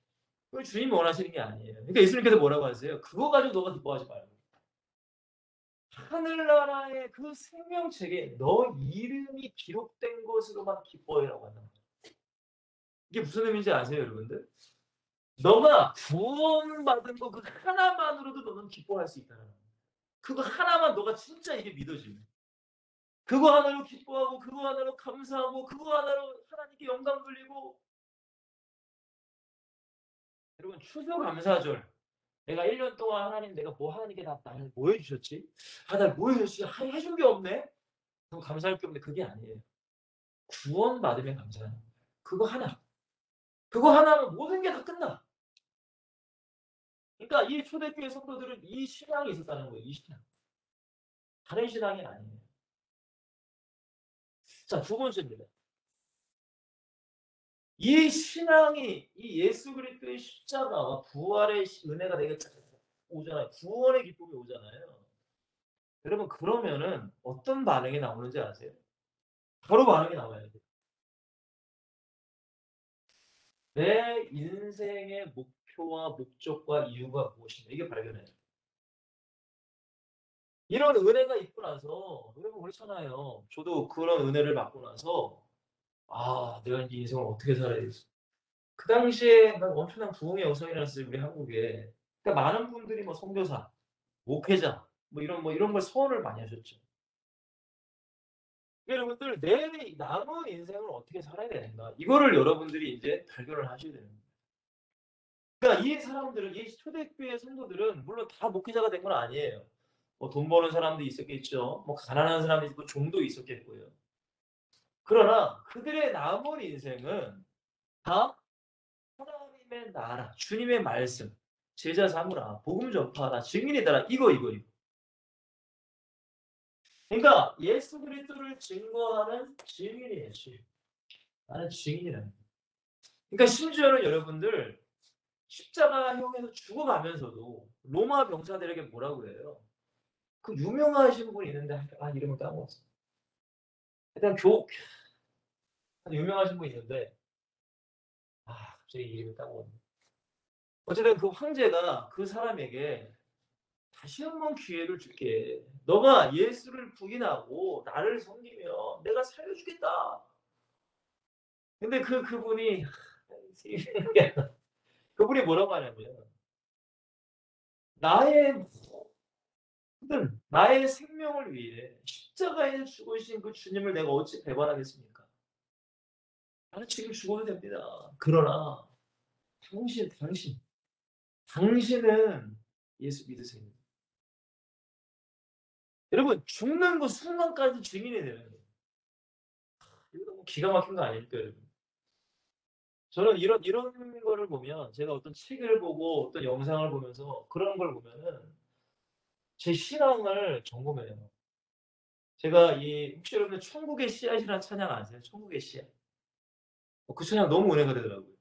그걸 주님이 원하시는 게 아니에요. 그러니까 예수님께서 뭐라고 하세요? 그거 가지고 너가 기뻐하지 말고. 하늘나라의 그 생명책에 너 이름이 기록된 것으로만 기뻐해라고 한다. 이게 무슨 의미인지 아세요, 여러분들? 너가 구원받은 거 그 하나만으로도 너는 기뻐할 수 있다는 거야. 그거 하나만 너가 진짜 이게 믿어지면 그거 하나로 기뻐하고 그거 하나로 감사하고 그거 하나로 하나님께 영광 돌리고. 여러분 추수감사절 내가 1년 동안 하나님 내가 뭐 하나님께 나를 뭐 해주셨지? 아, 날 뭐 해주셨지? 해준 게 없네? 그럼 감사할 게 없네. 그게 아니에요. 구원받으면 감사하는 거예요. 그거 하나. 그거 하나면 모든 게 다 끝나. 그러니까 이 초대교회 성도들은 이 신앙이 있었다는 거예요. 이 신앙. 다른 신앙이 아니에요. 자, 두 번째입니다. 이 신앙이 이 예수 그리스도의 십자가와 부활의 은혜가 내게 오잖아요. 구원의 기쁨이 오잖아요. 여러분 그러면은 어떤 반응이 나오는지 아세요? 바로 반응이 나와야 돼요. 내 인생의 목표와 목적과 이유가 무엇인가 이게 발견해요. 이런 은혜가 있고 나서 여러분 그렇잖아요. 저도 그런 은혜를 받고 나서 아, 내가 이제 인생을 어떻게 살아야 되지? 그 당시에 난 엄청난 부흥의 여성이 일어났어요, 우리 한국에. 그러니까 많은 분들이 뭐 선교사, 목회자, 뭐 이런 걸 소원을 많이 하셨죠. 그러니까 여러분들 내 남은 인생을 어떻게 살아야 되는가? 이거를 여러분들이 이제 발견을 하셔야 되는 거예요. 그러니까 이 사람들은 이 초대교회 성도들은 물론 다 목회자가 된 건 아니에요. 뭐 돈 버는 사람도 있었겠죠. 뭐 가난한 사람도 있고 종도 있었겠고요. 그러나 그들의 남은 인생은 다 하나님의 나라, 주님의 말씀, 제자 삼으라, 복음 전파하라, 증인이다라. 이거. 그러니까 예수 그리스도를 증거하는 증인이에요. 증인. 나는 증인이라는 거예요. 그러니까 심지어는 여러분들 십자가형에서 죽어가면서도 로마 병사들에게 뭐라고 해요? 그 유명하신 분이 있는데 아, 이름을 까먹었어. 일단 유명하신 분 있는데 갑자기 이름이 까먹었네. 어쨌든 그 황제가 그 사람에게 다시 한번 기회를 줄게. 너가 예수를 부인하고 나를 섬기면 내가 살려주겠다. 근데 그분이 그분이 뭐라고 하냐면 나의 생명을 위해 십자가에 죽으신 그 주님을 내가 어찌 배반하겠습니까? 나는 지금 죽어도 됩니다. 그러나 당신은 예수 믿으세요. 여러분 죽는 그 순간까지 증인이 되는 거예요. 이거 너무 기가 막힌 거 아닙니까, 여러분? 저는 이런 거를 보면 제가 어떤 책을 보고 어떤 영상을 보면서 그런 걸 보면은 제 신앙을 점검해요. 제가 혹시 여러분들 천국의 씨앗이라는 찬양 아세요? 천국의 씨앗. 그 찬양 너무 은혜가 되더라고요.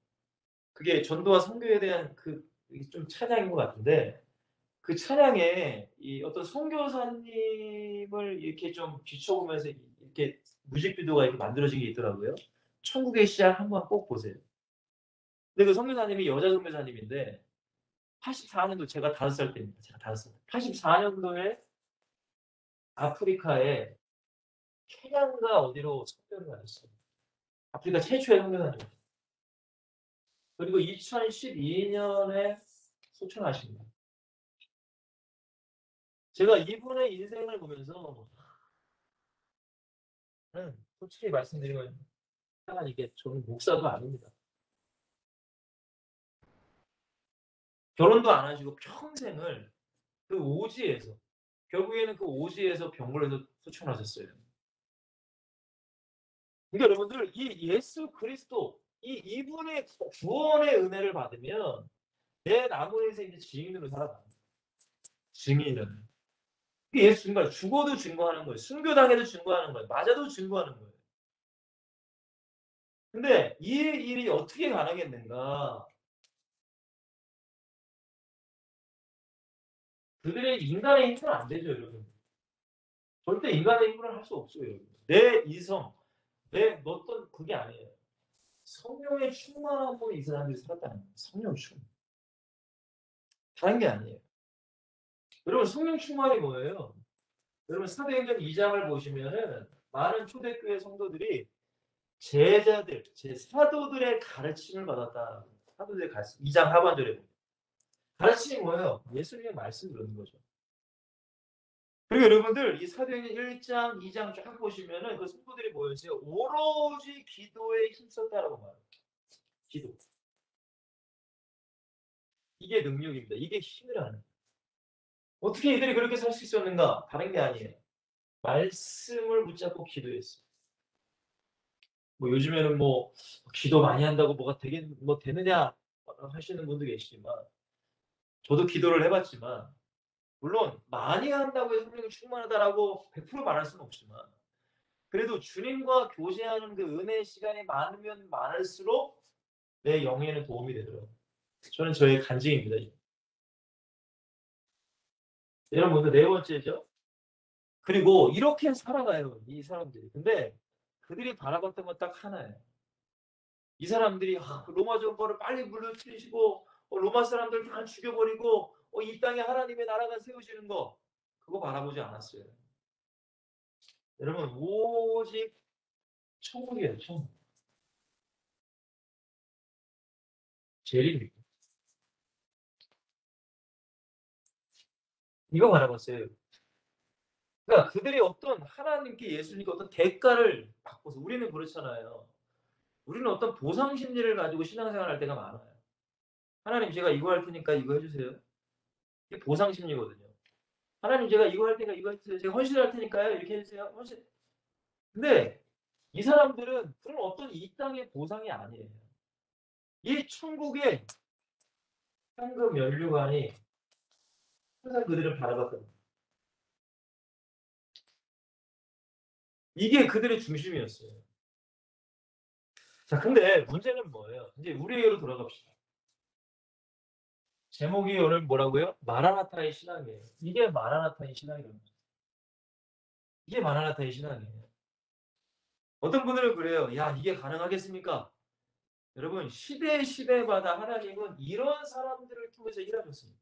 그게 전도와 선교에 대한 좀 찬양인 것 같은데 그 찬양에 이 어떤 선교사님을 이렇게 좀 비춰보면서 이렇게 뮤직비디오가 이렇게 만들어진 게 있더라고요. 천국의 씨앗 한번 꼭 보세요. 근데 그 선교사님이 여자 선교사님인데 84년도 제가 5살 때입니다. 제가 5살. 84년도에 아프리카에 케냐인가 어디로 선교를 가셨어요. 아프리카 최초의 선교사님. 그리고 2012년에 소천하십니다. 제가 이분의 인생을 보면서 솔직히 말씀드리면 이게 저는 목사도 아닙니다. 결혼도 안 하시고 평생을 그 오지에서 결국에는 그 오지에서 병걸해서 소천하셨어요. 그러니까 여러분들 이 예수 그리스도 이분의 구원의 은혜를 받으면 내 남은 인생 이제 증인으로 살아가는 거예요. 증인은. 이게 예수 증거 죽어도 증거하는 거예요. 순교당해도 증거하는 거예요. 맞아도 증거하는 거예요. 근데 이 일이 어떻게 가능했는가? 그들의 인간의 힘은 안 되죠, 여러분. 절대 인간의 힘으로는 할 수 없어요, 여러분. 내 이성, 내 어떤 그게 아니에요. 성령의 충만함으로 이 사람들이 살았다는 거예요. 성령 충만. 다른 게 아니에요. 여러분 성령 충만이 뭐예요? 여러분 사도행전 2장을 보시면은 많은 초대교회 성도들이 제자들, 사도들의 가르침을 받았다. 사도들의 가르침. 2장 하반절에 보면. 가르침이 뭐예요? 예수님의 말씀 들은 거죠. 그리고 여러분들 이 사도행전 1장, 2장 쫙 보시면은 그 성도들이 뭐였어요? 오로지 기도에 힘썼다라고 말해요. 기도. 이게 능력입니다. 이게 힘이라는. 어떻게 이들이 그렇게 살 수 있었는가? 다른 게 아니에요. 말씀을 붙잡고 기도했어요. 뭐 요즘에는 뭐 기도 많이 한다고 뭐가 되느냐 하시는 분도 계시지만 저도 기도를 해봤지만 물론 많이 한다고 해서 성령이 충만하다라고 100% 말할 수는 없지만 그래도 주님과 교제하는 그 은혜의 시간이 많으면 많을수록 내 영에는 도움이 되더라고요. 저는 저의 간증입니다. 여러분, 네 번째죠. 그리고 이렇게 살아가요, 이 사람들이. 근데 그들이 바라봤던 건 딱 하나예요. 이 사람들이 로마 정벌을 빨리 물리치시고 로마 사람들 다 죽여버리고 이 땅에 하나님의 나라가 세우시는 거 그거 바라보지 않았어요. 여러분 오직 천국이에요. 천국. 재림입니다. 이거 바라봤어요. 그러니까 그들이 어떤 하나님께 예수님께 어떤 대가를 받고서 우리는 그렇잖아요. 우리는 어떤 보상 심리를 가지고 신앙생활할 때가 많아요. 하나님 제가 이거 할 테니까 이거 해주세요. 이게 보상 심리거든요. 하나님 제가 이거 할 테니까 이거 해주세요. 제가 헌신할 테니까요. 이렇게 해주세요. 헌신. 근데 이 사람들은 그런 어떤 이 땅의 보상이 아니에요. 이 천국의 황금 연료관이 항상 그들을 바라봤거든요. 이게 그들의 중심이었어요. 자, 근데 문제는 뭐예요? 이제 우리에게로 돌아갑시다. 제목이 오늘 뭐라고요? 마라나타의 신앙이에요. 이게 마라나타의 신앙이라는 거죠. 이게 마라나타의 신앙이에요. 어떤 분들은 그래요. 야, 이게 가능하겠습니까? 여러분, 시대마다 하나님은 이런 사람들을 통해서 일하셨습니다.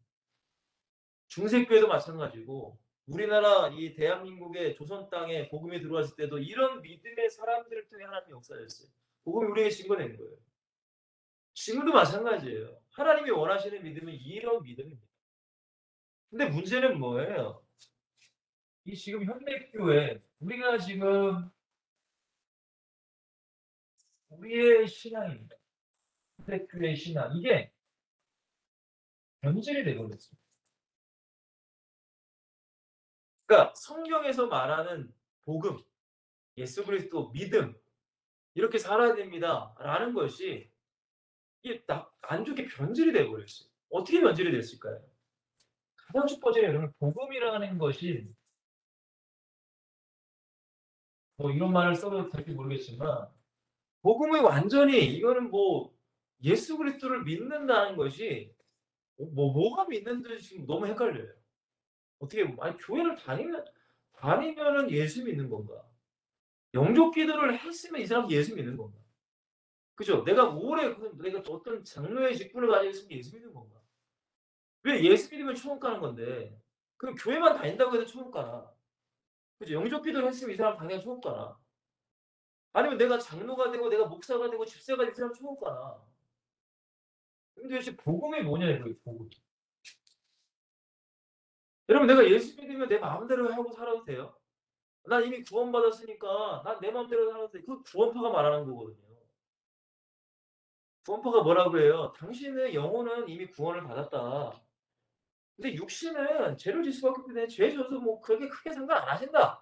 중세교회도 마찬가지고 우리나라 이 대한민국의 조선 땅에 복음이 들어왔을 때도 이런 믿음의 사람들을 통해 하나님이 역사하셨어요. 복음이 우리에게 증거된 거예요. 지금도 마찬가지예요. 하나님이 원하시는 믿음은 이런 믿음입니다. 근데 문제는 뭐예요? 이 지금 현대교회 우리가 지금 우리의 신앙입니다. 현대교회 신앙 이게 변질이 되어버렸습니다. 그러니까 성경에서 말하는 복음, 예수 그리스도 믿음 이렇게 살아야 됩니다라는 것이 이게 안 좋게 변질이 되어버렸어요. 어떻게 변질이 됐을까요? 가장 첫 번째는 여러분 복음이라는 것이 뭐 이런 말을 써도 될지 모르겠지만 복음이 완전히 이거는 뭐 예수 그리스도를 믿는다는 것이 뭐가 믿는지 지금 너무 헷갈려요. 어떻게 아니 교회를 다니면은 예수 믿는 건가? 영접 기도를 했으면 이 사람 예수 믿는 건가? 그죠? 내가 내가 어떤 장로의 직분을 가지고 있으면 예수 믿는 건가? 왜 예수 믿으면 처음 가는 건데? 그럼 교회만 다닌다고 해서 처음 가나? 그죠? 영접 기도를 했으면 이 사람 당연히 처음 가나? 아니면 내가 장로가 되고 내가 목사가 되고 집사가 된 사람 처음 가나? 근데 도대체 복음이 뭐냐 이거예요, 복음. 여러분 내가 예수 믿으면 내 마음대로 하고 살아도 돼요? 난 이미 구원받았으니까 난 내 마음대로 살아도 돼. 그 구원파가 말하는 거거든요. 구원파가 뭐라고 해요? 당신의 영혼은 이미 구원을 받았다. 근데 육신은 죄를 질 수밖에 없기 때문에 죄 져서 뭐 그렇게 크게 생각 안 하신다.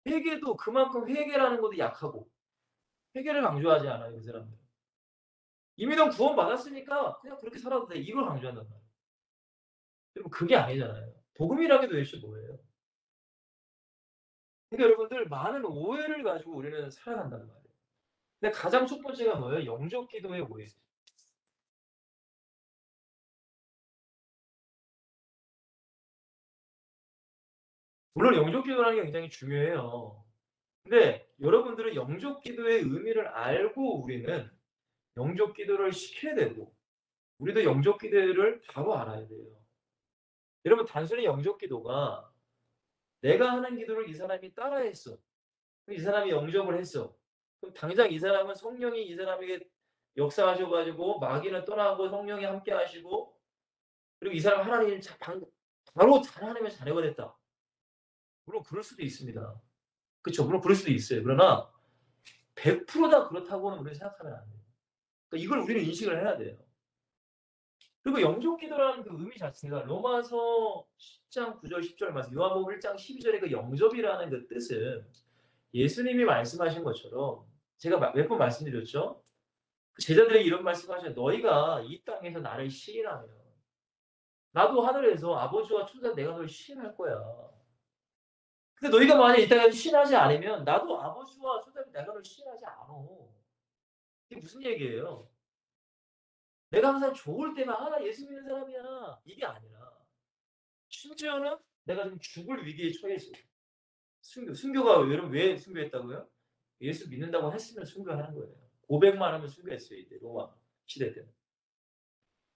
회개도 그만큼 회개라는 것도 약하고 회개를 강조하지 않아요, 그 사람들. 이미 넌 구원받았으니까 그냥 그렇게 살아도 돼. 이걸 강조한단 말이에요. 여러분 그게 아니잖아요. 복음이라는 게 도대체 뭐예요? 그러니까 여러분들 많은 오해를 가지고 우리는 살아간단 말이에요. 근데 가장 첫 번째가 뭐예요? 영접 기도의 오해. 물론 영접 기도라는 게 굉장히 중요해요. 근데 여러분들은 영접 기도의 의미를 알고 우리는 영접 기도를 시켜야 되고 우리도 영접 기도를 바로 알아야 돼요. 여러분 단순히 영접 기도가 내가 하는 기도를 이 사람이 따라했어. 이 사람이 영접을 했어. 그럼 당장 이 사람은 성령이 이 사람에게 역사하셔 가지고 마귀는 떠나고 성령이 함께 하시고 그리고 이 사람 하나님 바로 하나님의 자녀가 됐다. 물론 그럴 수도 있습니다. 그쵸. 물론 그럴 수도 있어요. 그러나 100%다 그렇다고는 우리는 생각하면 안 돼요. 그러니까 이걸 우리는 인식을 해야 돼요. 그리고 영접 기도라는 그 의미 자체가 로마서 10장 9절 10절 말씀, 요한복음 1장 12절의 그 영접이라는 그 뜻은 예수님이 말씀하신 것처럼 제가 몇 번 말씀드렸죠. 제자들에게 이런 말씀하셔요. 너희가 이 땅에서 나를 시인하면 나도 하늘에서 아버지와 천사 내가 너를 시인할 거야. 근데 너희가 만약에 이 땅에서 시인하지 않으면 나도 아버지와 천사 내가 너를 시인하지 않아. 이게 무슨 얘기예요? 내가 항상 좋을 때만 나 예수 믿는 사람이야. 이게 아니라 심지어는 내가 지금 죽을 위기에 처해 있어요. 순교가 여러분 왜 순교했다고요? 예수 믿는다고 했으면 순교하는 거예요. 고백만 하면 순교했어요. 이때 로마 시대 때는.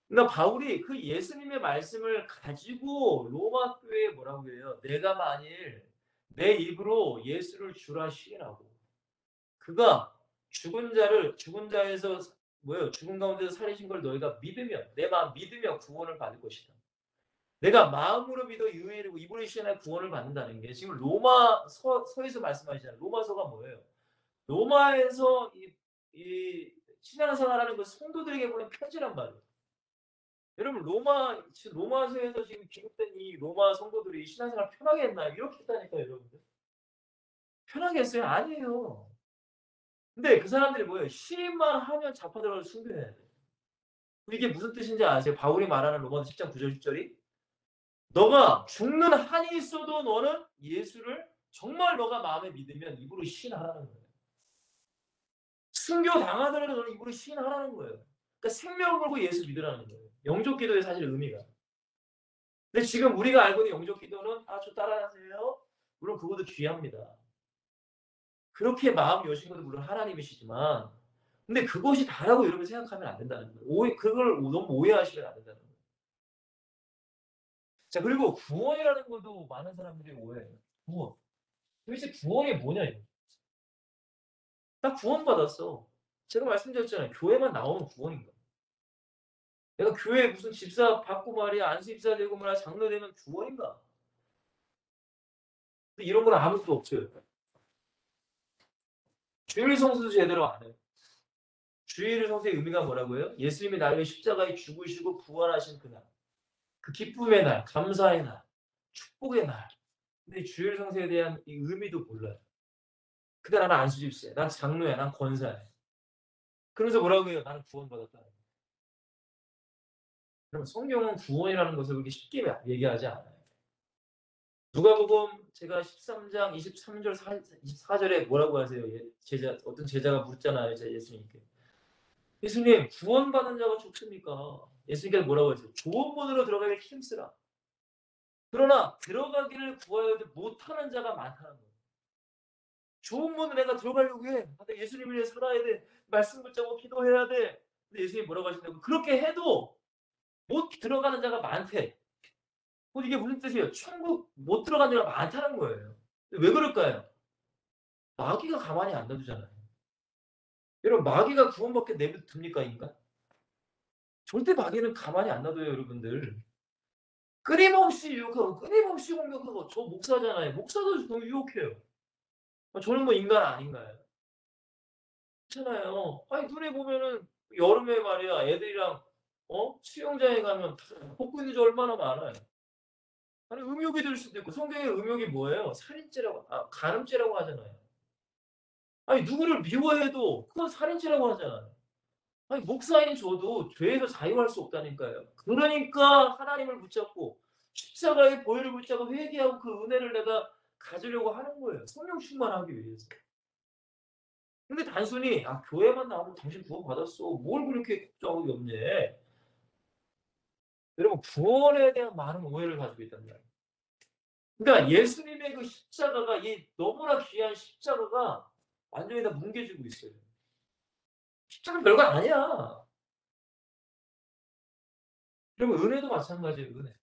그러니까 바울이 그 예수님의 말씀을 가지고 로마 교회에 뭐라고 해요? 내가 만일 내 입으로 예수를 주라 시인하고 그가 죽은 자에서 뭐예요? 죽은 가운데서 살리신 걸 너희가 믿으면 내 마음 믿으며 구원을 받을 것이다. 내가 마음으로 믿어 유일이고 입으로 시인하여 구원을 받는다는 게 지금 로마서에서 말씀하시잖아요. 로마서가 뭐예요? 로마에서 이 신앙생활하는 그 성도들에게 보낸 편지란 말이에요. 여러분 로마서에서 지금 기록된 이 로마 성도들이 신앙생활 편하게 했나요? 이렇게 했다니까요, 여러분들. 편하게 했어요? 아니에요. 근데 그 사람들이 뭐예요? 시인만 하면 자파들어가서 순교해야 돼요. 이게 무슨 뜻인지 아세요? 바울이 말하는 로마서 10장 9절 10절이 너가 죽는 한이 있어도 너는 예수를 정말 너가 마음에 믿으면 입으로 시인하라는 거예요. 순교 당하더라도 너는 입으로 시인하라는 거예요. 그러니까 생명을 걸고 예수 믿으라는 거예요. 영접 기도의 사실 의미가. 근데 지금 우리가 알고 있는 영접 기도는 저 따라하세요. 물론 그것도 귀합니다. 그렇게 마음 여신 것도 물론 하나님이시지만 근데 그것이 다라고 여러분 생각하면 안 된다는 거예요. 그걸 너무 오해하시면 안 된다는 거예요. 자, 그리고 구원이라는 것도 많은 사람들이 오해해요. 구원. 도대체 구원이 뭐냐 이거. 나 구원받았어. 제가 말씀드렸잖아요. 교회만 나오면 구원인가. 내가 교회에 무슨 집사 받고 말이야 안수집사 되고 말이야 장로 되면 구원인가. 이런 건 아무것도 없어요. 주일 성수도 제대로 안 해요. 주일 성수의 의미가 뭐라고요? 예수님이 나를 위해 십자가에 죽으시고 부활하신 그날. 그 기쁨의 날, 감사의 날, 축복의 날. 근데 주일 성수에 대한 이 의미도 몰라요. 근데 나는 안수집사야. 난 장로야. 난 권사야. 그러면서 뭐라고 해요? 나는 구원받았다. 그럼 성경은 구원이라는 것을 그렇게 쉽게 얘기하지 않아요. 누가복음 제가 13장 23절 24절에 뭐라고 하세요? 어떤 제자가 묻잖아요. 예수님께. 예수님, 구원받은 자가 좋습니까? 예수님께서 뭐라고 했어요? 좋은 문으로 들어가길 힘쓰라. 그러나 들어가기를 구하여도 못하는 자가 많다는 거예요. 좋은 문을 내가 들어가려고 해. 근데 예수님을 위해 살아야 돼. 말씀 붙잡고 기도해야 돼. 근데 예수님이 뭐라고 하신다고? 그렇게 해도 못 들어가는 자가 많대. 이게 무슨 뜻이에요? 천국 못 들어가는 자가 많다는 거예요. 왜 그럴까요? 마귀가 가만히 안 놔두잖아요. 여러분 마귀가 구원받게 내버립니까 인간? 절대 마귀는 가만히 안 놔둬요 여러분들. 끊임없이 유혹하고 끊임없이 공격하고 저 목사잖아요. 목사도 너무 유혹해요. 저는 뭐 인간 아닌가요? 그렇잖아요. 아니 눈에 보면은 여름에 말이야 애들이랑 수영장에 가면 벗고 있는 지 얼마나 많아요. 아니 음욕이 될 수도 있고 성경의 음욕이 뭐예요? 살인죄라고 간음죄라고 하잖아요. 아니 누구를 미워해도 그건 살인죄라고 하잖아요. 아니 목사인 저도 죄에서 자유할 수 없다니까요. 그러니까 하나님을 붙잡고 십자가의 보혈을 붙잡고 회개하고 그 은혜를 내가 가지려고 하는 거예요. 성령 충만하기 위해서. 근데 단순히 교회만 나오면 당신 구원 받았어. 뭘 그렇게 걱정하고 염려해. 여러분 구원에 대한 많은 오해를 가지고 있단 말이에요. 그러니까 예수님의 그 십자가가 이 너무나 귀한 십자가가 완전히 다 뭉개지고 있어요. 십자가는 별거 아니야. 그리고 은혜도 마찬가지예요. 은혜.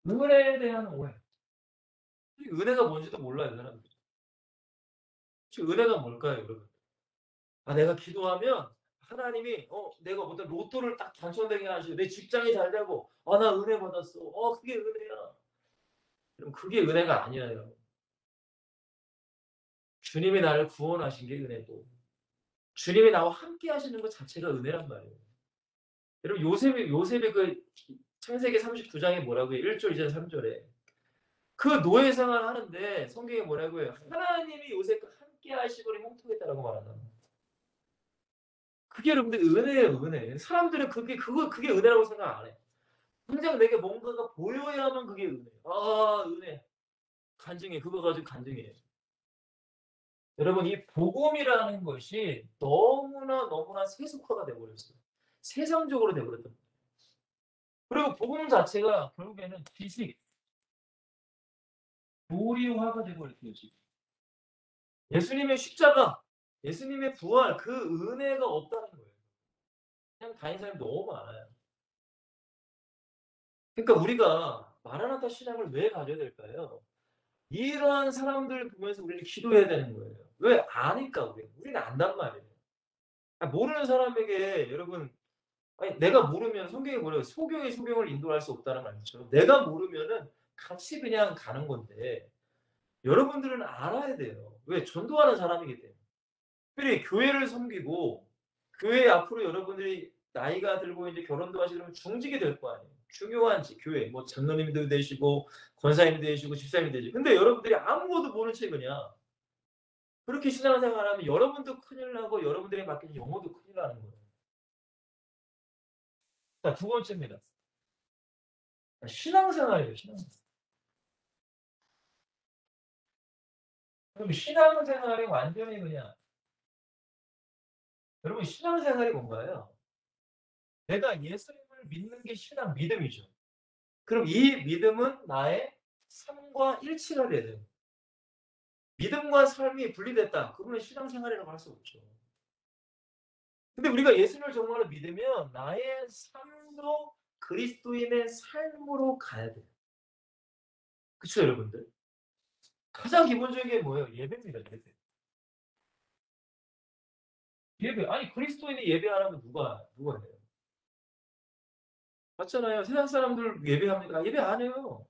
은혜에 대한 오해. 은혜가 뭔지도 몰라요, 사람들이. 지금 은혜가 뭘까요, 여러분? 내가 기도하면 하나님이 내가 어떤 로또를 딱 당첨되게 하시고 내 직장이 잘 되고 나 은혜 받았어. 그게 은혜야. 그럼 그게 은혜가 아니에요. 주님이 나를 구원하신 게 은혜고 주님이 나와 함께 하시는 것 자체가 은혜란 말이에요. 여러분 요셉의 그 창세기 39장에 뭐라고 해요? 1절, 2절, 3절에 그 노예 생활을 하는데 성경에 뭐라고 해요? 하나님이 요셉과 함께 하시고를 형통했다라고 말한다. 그게 여러분들 은혜예요, 은혜. 사람들은 그게 은혜라고 생각 안 해. 당장 내게 뭔가가 보여야만 그게 은혜예요. 은혜. 간증해. 그거 가지고 간증해. 여러분, 이 복음이라는 것이 너무나 세속화가 돼버렸어요. 세상적으로 돼버렸단 말이에요. 그리고 복음 자체가 결국에는 지식, 교리화가 돼버렸어요, 지금. 예수님의 십자가, 예수님의 부활, 그 은혜가 없다는 거예요. 그냥 다니는 사람이 너무 많아요. 그러니까 우리가 마라나타 신앙을 왜 가져야 될까요? 이러한 사람들 보면서 우리는 기도해야 되는 거예요. 왜? 아니까 우리는 안단 말이에요. 모르는 사람에게 여러분 내가 모르면 성경이 뭐래요? 소경이 소경을 인도할 수 없다는 말이죠. 내가 모르면은 같이 그냥 가는 건데 여러분들은 알아야 돼요. 왜? 전도하는 사람이기 때문에. 특별히 교회를 섬기고 교회 앞으로 여러분들이 나이가 들고 이제 결혼도 하시려면 중직이 될 거 아니에요. 중요한지 교회 뭐 장로님도 되시고 권사님도 되시고 집사님도 되시고 근데 여러분들이 아무것도 모르는 채 그냥 그렇게 신앙생활하면 여러분도 큰일 나고 여러분들이 맡긴 영혼도 큰일 나는 거예요. 자, 두 번째입니다. 신앙생활이에요. 신앙생활. 그럼 신앙생활이 완전히 그냥 여러분 신앙생활이 뭔가요? 내가 예수님을 믿는 게 신앙 믿음이죠. 그럼 이 믿음은 나의 삶과 일치가 돼야 돼요. 믿음과 삶이 분리됐다. 그러면 신앙생활이라고 할 수 없죠. 근데 우리가 예수를 정말로 믿으면 나의 삶도 그리스도인의 삶으로 가야 돼요. 그쵸, 여러분들? 가장 기본적인 게 뭐예요? 예배입니다, 예배. 예배. 아니, 그리스도인이 예배 안 하면 누가 해요? 맞잖아요. 세상 사람들 예배합니까? 예배 안 해요.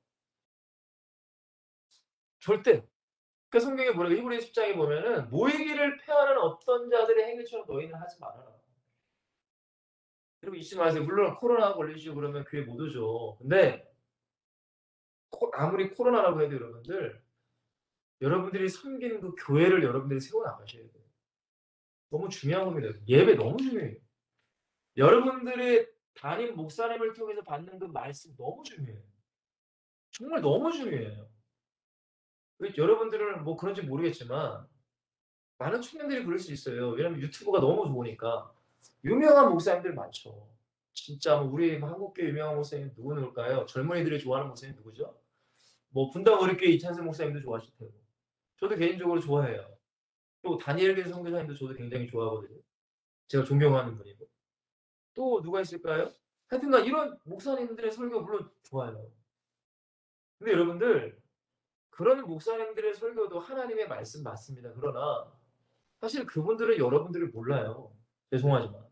절대. 그 성경에 뭐라고 히브리서 10장에 보면은 모이기를 폐하는 어떤 자들의 행위처럼 너희는 하지 말아라. 여러분 잊지 마세요. 물론 코로나 걸리시고 그러면 교회 못 오죠. 근데 아무리 코로나라고 해도 여러분들이 섬기는 그 교회를 여러분들이 세워 나가셔야 돼요. 너무 중요한 겁니다. 예배 너무 중요해요. 여러분들의 담임 목사님을 통해서 받는 그 말씀 너무 중요해요. 정말 너무 중요해요. 여러분들은 뭐 그런지 모르겠지만 많은 청년들이 그럴 수 있어요. 왜냐면 유튜브가 너무 좋으니까. 유명한 목사님들 많죠. 진짜 뭐 우리 한국교회 유명한 목사님 누구일까요? 젊은이들이 좋아하는 목사님 누구죠? 뭐 분당 어렵교회 이찬승 목사님도 좋아하실 테고. 저도 개인적으로 좋아해요. 또 다니엘계 선교사님도 저도 굉장히 좋아하거든요. 제가 존경하는 분이고. 또 누가 있을까요? 하여튼간 이런 목사님들의 설교 물론 좋아요. 근데 여러분들 그런 목사님들의 설교도 하나님의 말씀 맞습니다. 그러나 사실 그분들은 여러분들을 몰라요. 죄송하지만.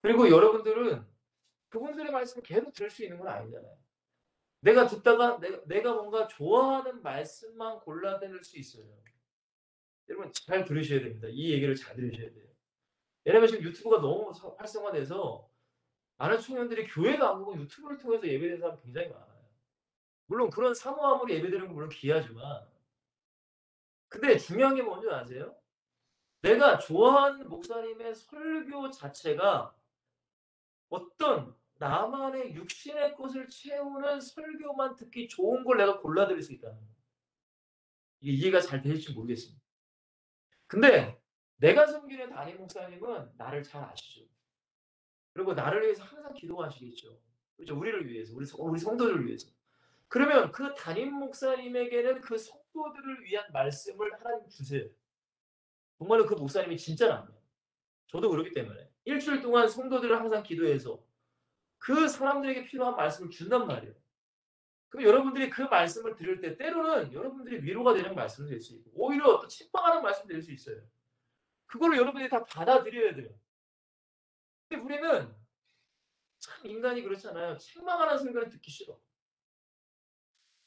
그리고 여러분들은 그분들의 말씀을 계속 들을 수 있는 건 아니잖아요. 내가 듣다가 내가 뭔가 좋아하는 말씀만 골라 들을 수 있어요. 여러분 잘 들으셔야 됩니다. 이 얘기를 잘 들으셔야 돼요. 왜냐면 지금 유튜브가 너무 활성화돼서 많은 청년들이 교회도 안 가고 유튜브를 통해서 예배드리는 사람이 굉장히 많아요. 물론 그런 사모함으로 예배드리는 건 물론 귀하지만 근데 중요한 게 뭔지 아세요? 내가 좋아하는 목사님의 설교 자체가 어떤 나만의 육신의 것을 채우는 설교만 듣기 좋은 걸 내가 골라드릴 수 있다는 거예요. 이게 이해가 잘 되실지 모르겠습니다. 근데 내가 섬기는 담임 목사님은 나를 잘 아시죠. 그리고 나를 위해서 항상 기도하시겠죠. 그렇죠? 우리를 위해서, 우리 성도들을 위해서. 그러면 그 담임 목사님에게는 그 성도들을 위한 말씀을 하나님 주세요. 정말로 그 목사님이 진짜라면. 저도 그렇기 때문에. 일주일 동안 성도들을 항상 기도해서 그 사람들에게 필요한 말씀을 준단 말이에요. 그럼 여러분들이 그 말씀을 들을 때 때로는 여러분들이 위로가 되는 말씀이 될 수 있고 오히려 또 책망하는 말씀이 될 수 있어요. 그거를 여러분들이 다 받아들여야 돼요. 근데 우리는 참 인간이 그렇잖아요. 책망하는 설교를 듣기 싫어.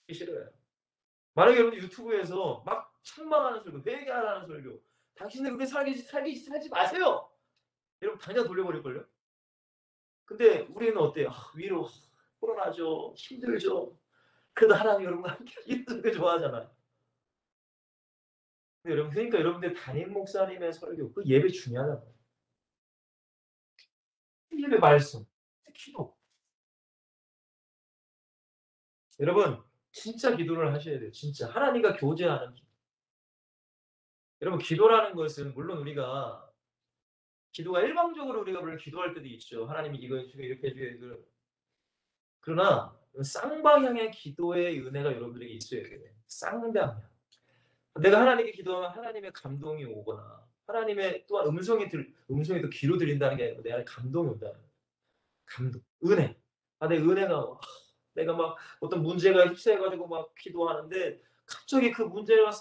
듣기 싫어요. 만약에 여러분 유튜브에서 막 책망하는 설교, 회개하라는 설교, 당신들 그렇게 살지 마세요. 여러분 당장 돌려버릴걸요? 근데 우리는 어때요? 위로, 코로나죠. 힘들죠. 그래도 하나님 여러분과 함께 이런 설교 좋아하잖아요. 근데 여러분, 그러니까 여러분들 담임 목사님의 설교, 그 예배 중요하다고요. 예배 말씀, 기도. 여러분, 진짜 기도를 하셔야 돼요. 진짜. 하나님과 교제하는 기도. 여러분, 기도라는 것은 물론 우리가 기도가 일방적으로 우리가 물론 기도할 때도 있죠. 하나님이 이거 해주고 이렇게 해주고 그러나 쌍방향의 기도의 은혜가 여러분들에게 있어야 돼요. 쌍방향. 내가 하나님께 기도하면 하나님의 감동이 오거나 하나님의 또한 음성이 또 귀로 들린다는 게 아니고 내 안에 감동이 온다는 거예요. 감동, 은혜. 내 은혜가 내가 막 어떤 문제가 휩싸여가지고 막 기도하는데 갑자기 그 문제가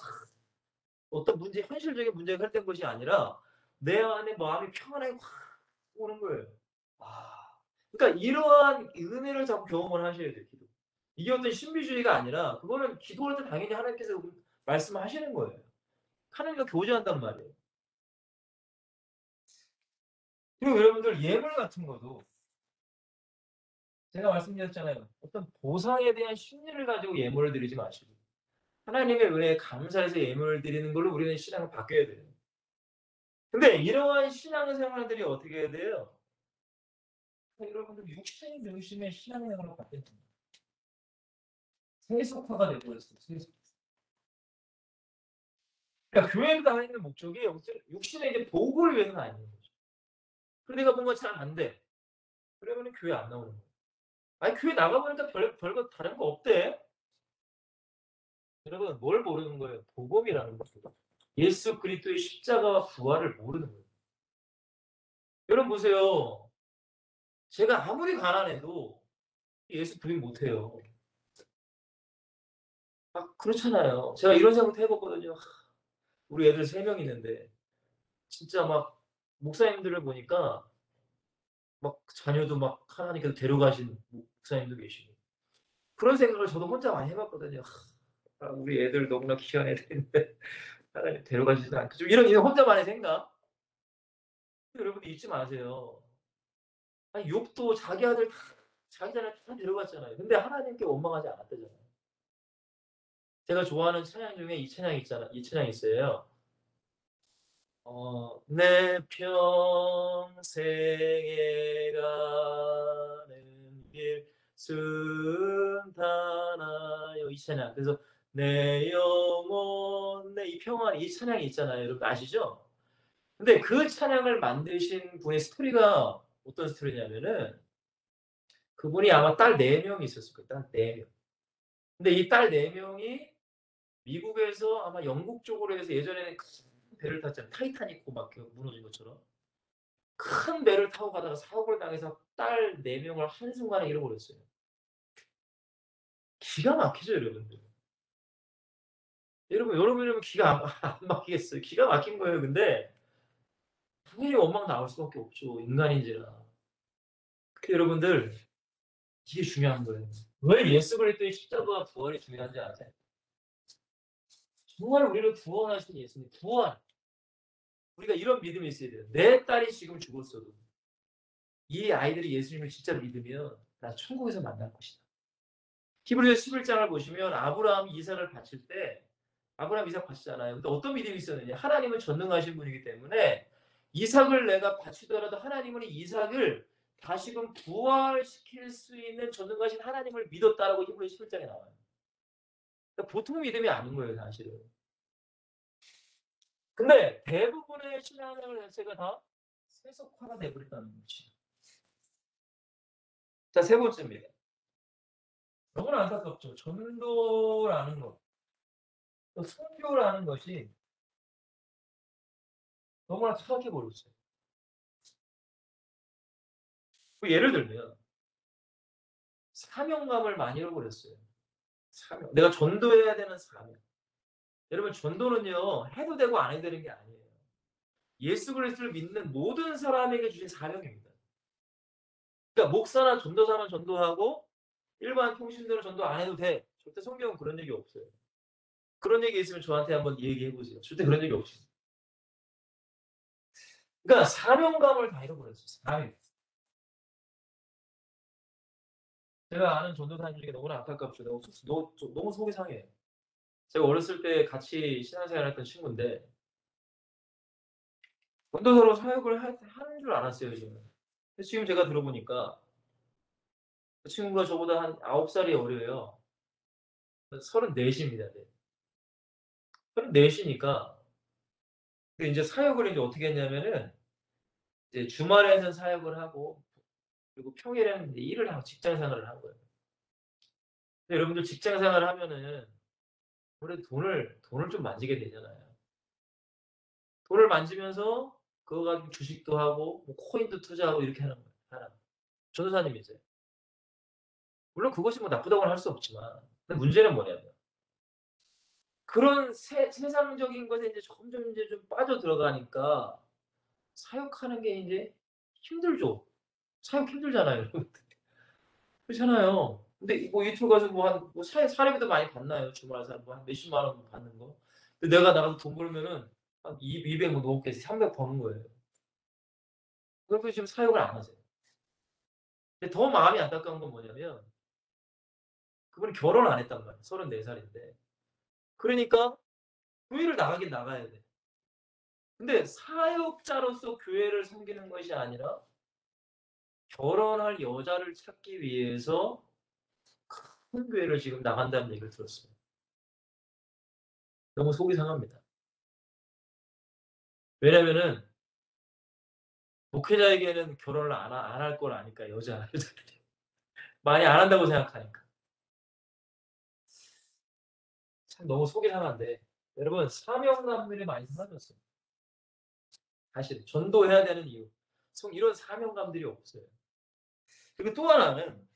어떤 현실적인 문제가 해결된 것이 아니라 내 안에 마음이 평안하게 확 오는 거예요. 그러니까 이러한 은혜를 자꾸 경험을 하셔야 돼요. 기도. 이게 어떤 신비주의가 아니라 그거는 기도할 때 당연히 하나님께서 말씀하시는 거예요. 하나님과 교제한단 말이에요. 그리고 여러분들 예물 같은 것도 제가 말씀드렸잖아요. 어떤 보상에 대한 심리를 가지고 예물을 드리지 마시고 하나님의 은혜에 감사해서 예물을 드리는 걸로 우리는 신앙을 바뀌어야 돼요. 근데 이러한 신앙생활들이 어떻게 해야 돼요? 여러분들 육신의 중심의 신앙생활로 바뀌었습니다. 세속화가 되어버렸어요. 세속. 그러니까 교회를 다니는 목적이 육신의 이제 도구를 위해서는 아니는 거죠. 그리고 내가 뭔가 잘 안 돼. 그러면 교회 안 나오는 거예요. 아니 교회 나가보니까 별거 다른 거 없대. 여러분 뭘 모르는 거예요? 복음이라는 거죠. 예수 그리스도의 십자가와 부활을 모르는 거예요. 여러분 보세요. 제가 아무리 가난해도 예수 부인 못해요. 그렇잖아요. 제가 이런 생각도 해봤거든요. 우리 애들 3명 있는데 진짜 막 목사님들을 보니까 막 자녀도 막 하나님께서 데려가신 목사님도 계시고 그런 생각을 저도 혼자 많이 해봤거든요. 우리 애들 너무나 귀한 애들인데 하나님 데려가시지 않고 좀 이런 혼자만의 생각. 여러분들 잊지 마세요. 아니 욥도 자기 아들 자기 자녀 다 데려갔잖아요. 근데 하나님께 원망하지 않았대잖아요. 제가 좋아하는 찬양 중에 이 찬양 있잖아. 이 찬양 있어요. 내 평생에 가는 길 순탄하여 이 찬양. 그래서 내 영혼 내 이 평안 이 찬양이 있잖아요. 여러분 아시죠? 근데 그 찬양을 만드신 분의 스토리가 어떤 스토리냐면은 그분이 아마 딸 4명이 있었을 거예요. 딸 4명. 근데 이 딸 4명이 미국에서 아마 영국 쪽으로 해서 예전에는 큰 배를 탔잖아요. 타이타닉호 막 무너진 것처럼. 큰 배를 타고 가다가 사고를 당해서 딸 4명을 한순간에 잃어버렸어요. 기가 막히죠, 여러분들. 여러분 기가 안 막히겠어요. 기가 막힌 거예요. 근데 당연히 원망 나올 수밖에 없죠. 인간인지라. 근데 여러분들 이게 중요한 거예요. 왜 예수 그리스도의 십자가와 부활이 중요한지 아세요? 정말 우리를 구원하신 예수님, 부활. 우리가 이런 믿음이 있어야 돼요. 내 딸이 지금 죽었어도 이 아이들이 예수님을 진짜 믿으면 나 천국에서 만날 것이다. 히브리서 11장을 보시면 아브라함이 이삭을 바칠 때 아브라함 이삭 바치잖아요. 근데 어떤 믿음이 있었느냐? 하나님은 전능하신 분이기 때문에 이삭을 내가 바치더라도 하나님은 이삭을 다시금 부활시킬 수 있는 전능하신 하나님을 믿었다라고 히브리서 11장에 나와요. 그러니까 보통 믿음이 아닌 거예요, 사실은. 근데 대부분의 신앙생활 자체가 다 세속화가 돼버렸다는 거지. 자, 3번째입니다. 너무나 안타깝죠. 전도라는 것, 또 선교라는 것이 너무나 타락해 버렸어요. 예를 들면 사명감을 많이 잃어버렸어요. 사명. 내가 전도해야 되는 사명. 여러분 전도는요 해도 되고 안 해도 되는 게 아니에요. 예수 그리스도를 믿는 모든 사람에게 주신 사명입니다. 그러니까 목사나 전도사만 전도하고 일반 통신들은 전도 안 해도 돼. 절대 성경은 그런 얘기 없어요. 그런 얘기 있으면 저한테 한번 얘기해 보세요. 절대 그런 얘기 없어요. 그러니까 사명감을 다 잃어버렸어요. 사명. 제가 아는 전도사님 중에 너무나 안타깝죠. 너무 속이 상해요. 제가 어렸을 때 같이 신앙생활 했던 친구인데 전도사로 사역을 하는 줄 알았어요, 지금. 근데 지금 제가 들어보니까 그 친구가 저보다 한 9살이 어려요. 34입니다. 네. 34이니까 근데 인제 사역을 인제 어떻게 했냐면은 이제 주말에는 사역을 하고 그리고 평일에는 이제 일을 하고 직장 생활을 한 거예요. 근데 여러분들 직장 생활을 하면은 아무래도 돈을 좀 만지게 되잖아요. 돈을 만지면서 그거 가지고 주식도 하고 뭐 코인도 투자하고 이렇게 하는 거예요, 사람. 전도사님이세요. 물론 그것이 뭐 나쁘다고는 할 수 없지만 근데 문제는 뭐냐면 그런 세상적인 것에 인제 점점 인제 좀 빠져들어가니까 사역하는 게 인제 힘들죠. 사역 힘들잖아요, 여러분. 그렇잖아요. 근데 뭐 유튜브 가서 뭐 한 뭐 사례비도 많이 받나요? 주말 뭐 한 몇십만 원 받는 거. 근데 내가 나가서 돈 벌면은 한 200 뭐 넘게 300 버는 거예요. 그래서 지금 사역을 안 하세요. 근데 더 마음이 안타까운 건 뭐냐면 그분이 결혼을 안 했단 말이에요. 34 살인데. 그러니까 교회를 나가긴 나가야 돼. 근데 사역자로서 교회를 섬기는 것이 아니라 결혼할 여자를 찾기 위해서 큰 교회를 지금 나간다는 얘기를 들었어요. 너무 속이 상합니다. 왜냐면은 목회자에게는 결혼을 안 할 걸 아니까 여자들이. 많이 안 한다고 생각하니까. 참 너무 속이 상한데 여러분 사명감들이 많이 사라졌어요. 사실 전도해야 되는 이유. 이런 사명감들이 없어요. 그리고 또 하나는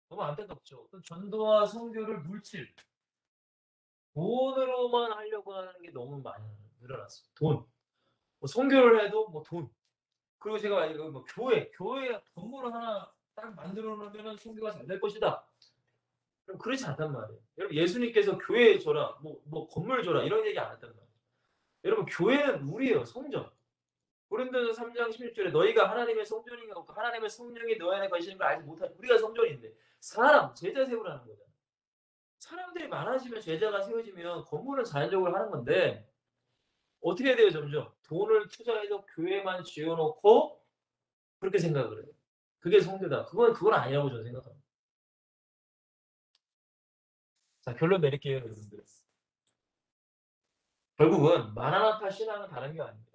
너무 안타깝죠. 어떤 전도와 선교를 물질, 돈으로만 하려고 하는 게 너무 많이 늘어났어요. 돈. 뭐 선교를 해도 뭐 돈. 그리고 제가 이거 뭐 교회 건물 하나 딱 만들어 놓으면 선교가 잘 될 것이다. 그럼 그렇지 않단 말이에요. 여러분 예수님께서 교회 줘라, 뭐 건물 줘라 이런 얘기 안 했단 말이에요. 여러분 교회는 우리예요, 성전. 고린도서 3장 16절에 너희가 하나님의 성전인가 하나님의 성령이 너희 안에 거하시는 걸 알지 못하니 우리가 성전인데 사람 제자 세우라는 거잖아요. 사람들이 많아지면 제자가 세워지면 건물은 자연적으로 하는 건데 어떻게 해야 돼요? 점점 돈을 투자해서 교회만 지어놓고 그렇게 생각을 해요. 그게 성교다. 그건 아니라고 저는 생각합니다. 자, 결론 내릴게요, 여러분들. 결국은 마라나타 신앙은 다른 게 아닙니다.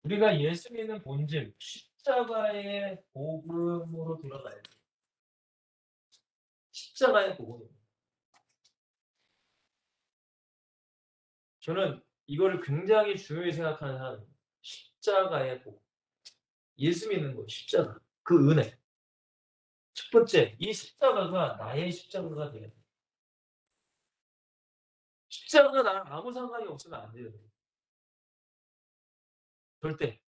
우리가 예수 믿는 본질, 십자가의 복음으로 돌아가야 돼요. 십자가의 복음입니다. 저는 이거를 굉장히 중요히 생각하는 사람입니다. 십자가의 복음. 예수 믿는 거, 십자가. 그 은혜. 첫 번째, 이 십자가가 나의 십자가가 돼야 돼요. 십자가가 나랑 아무 상관이 없으면 안 돼요. 절대.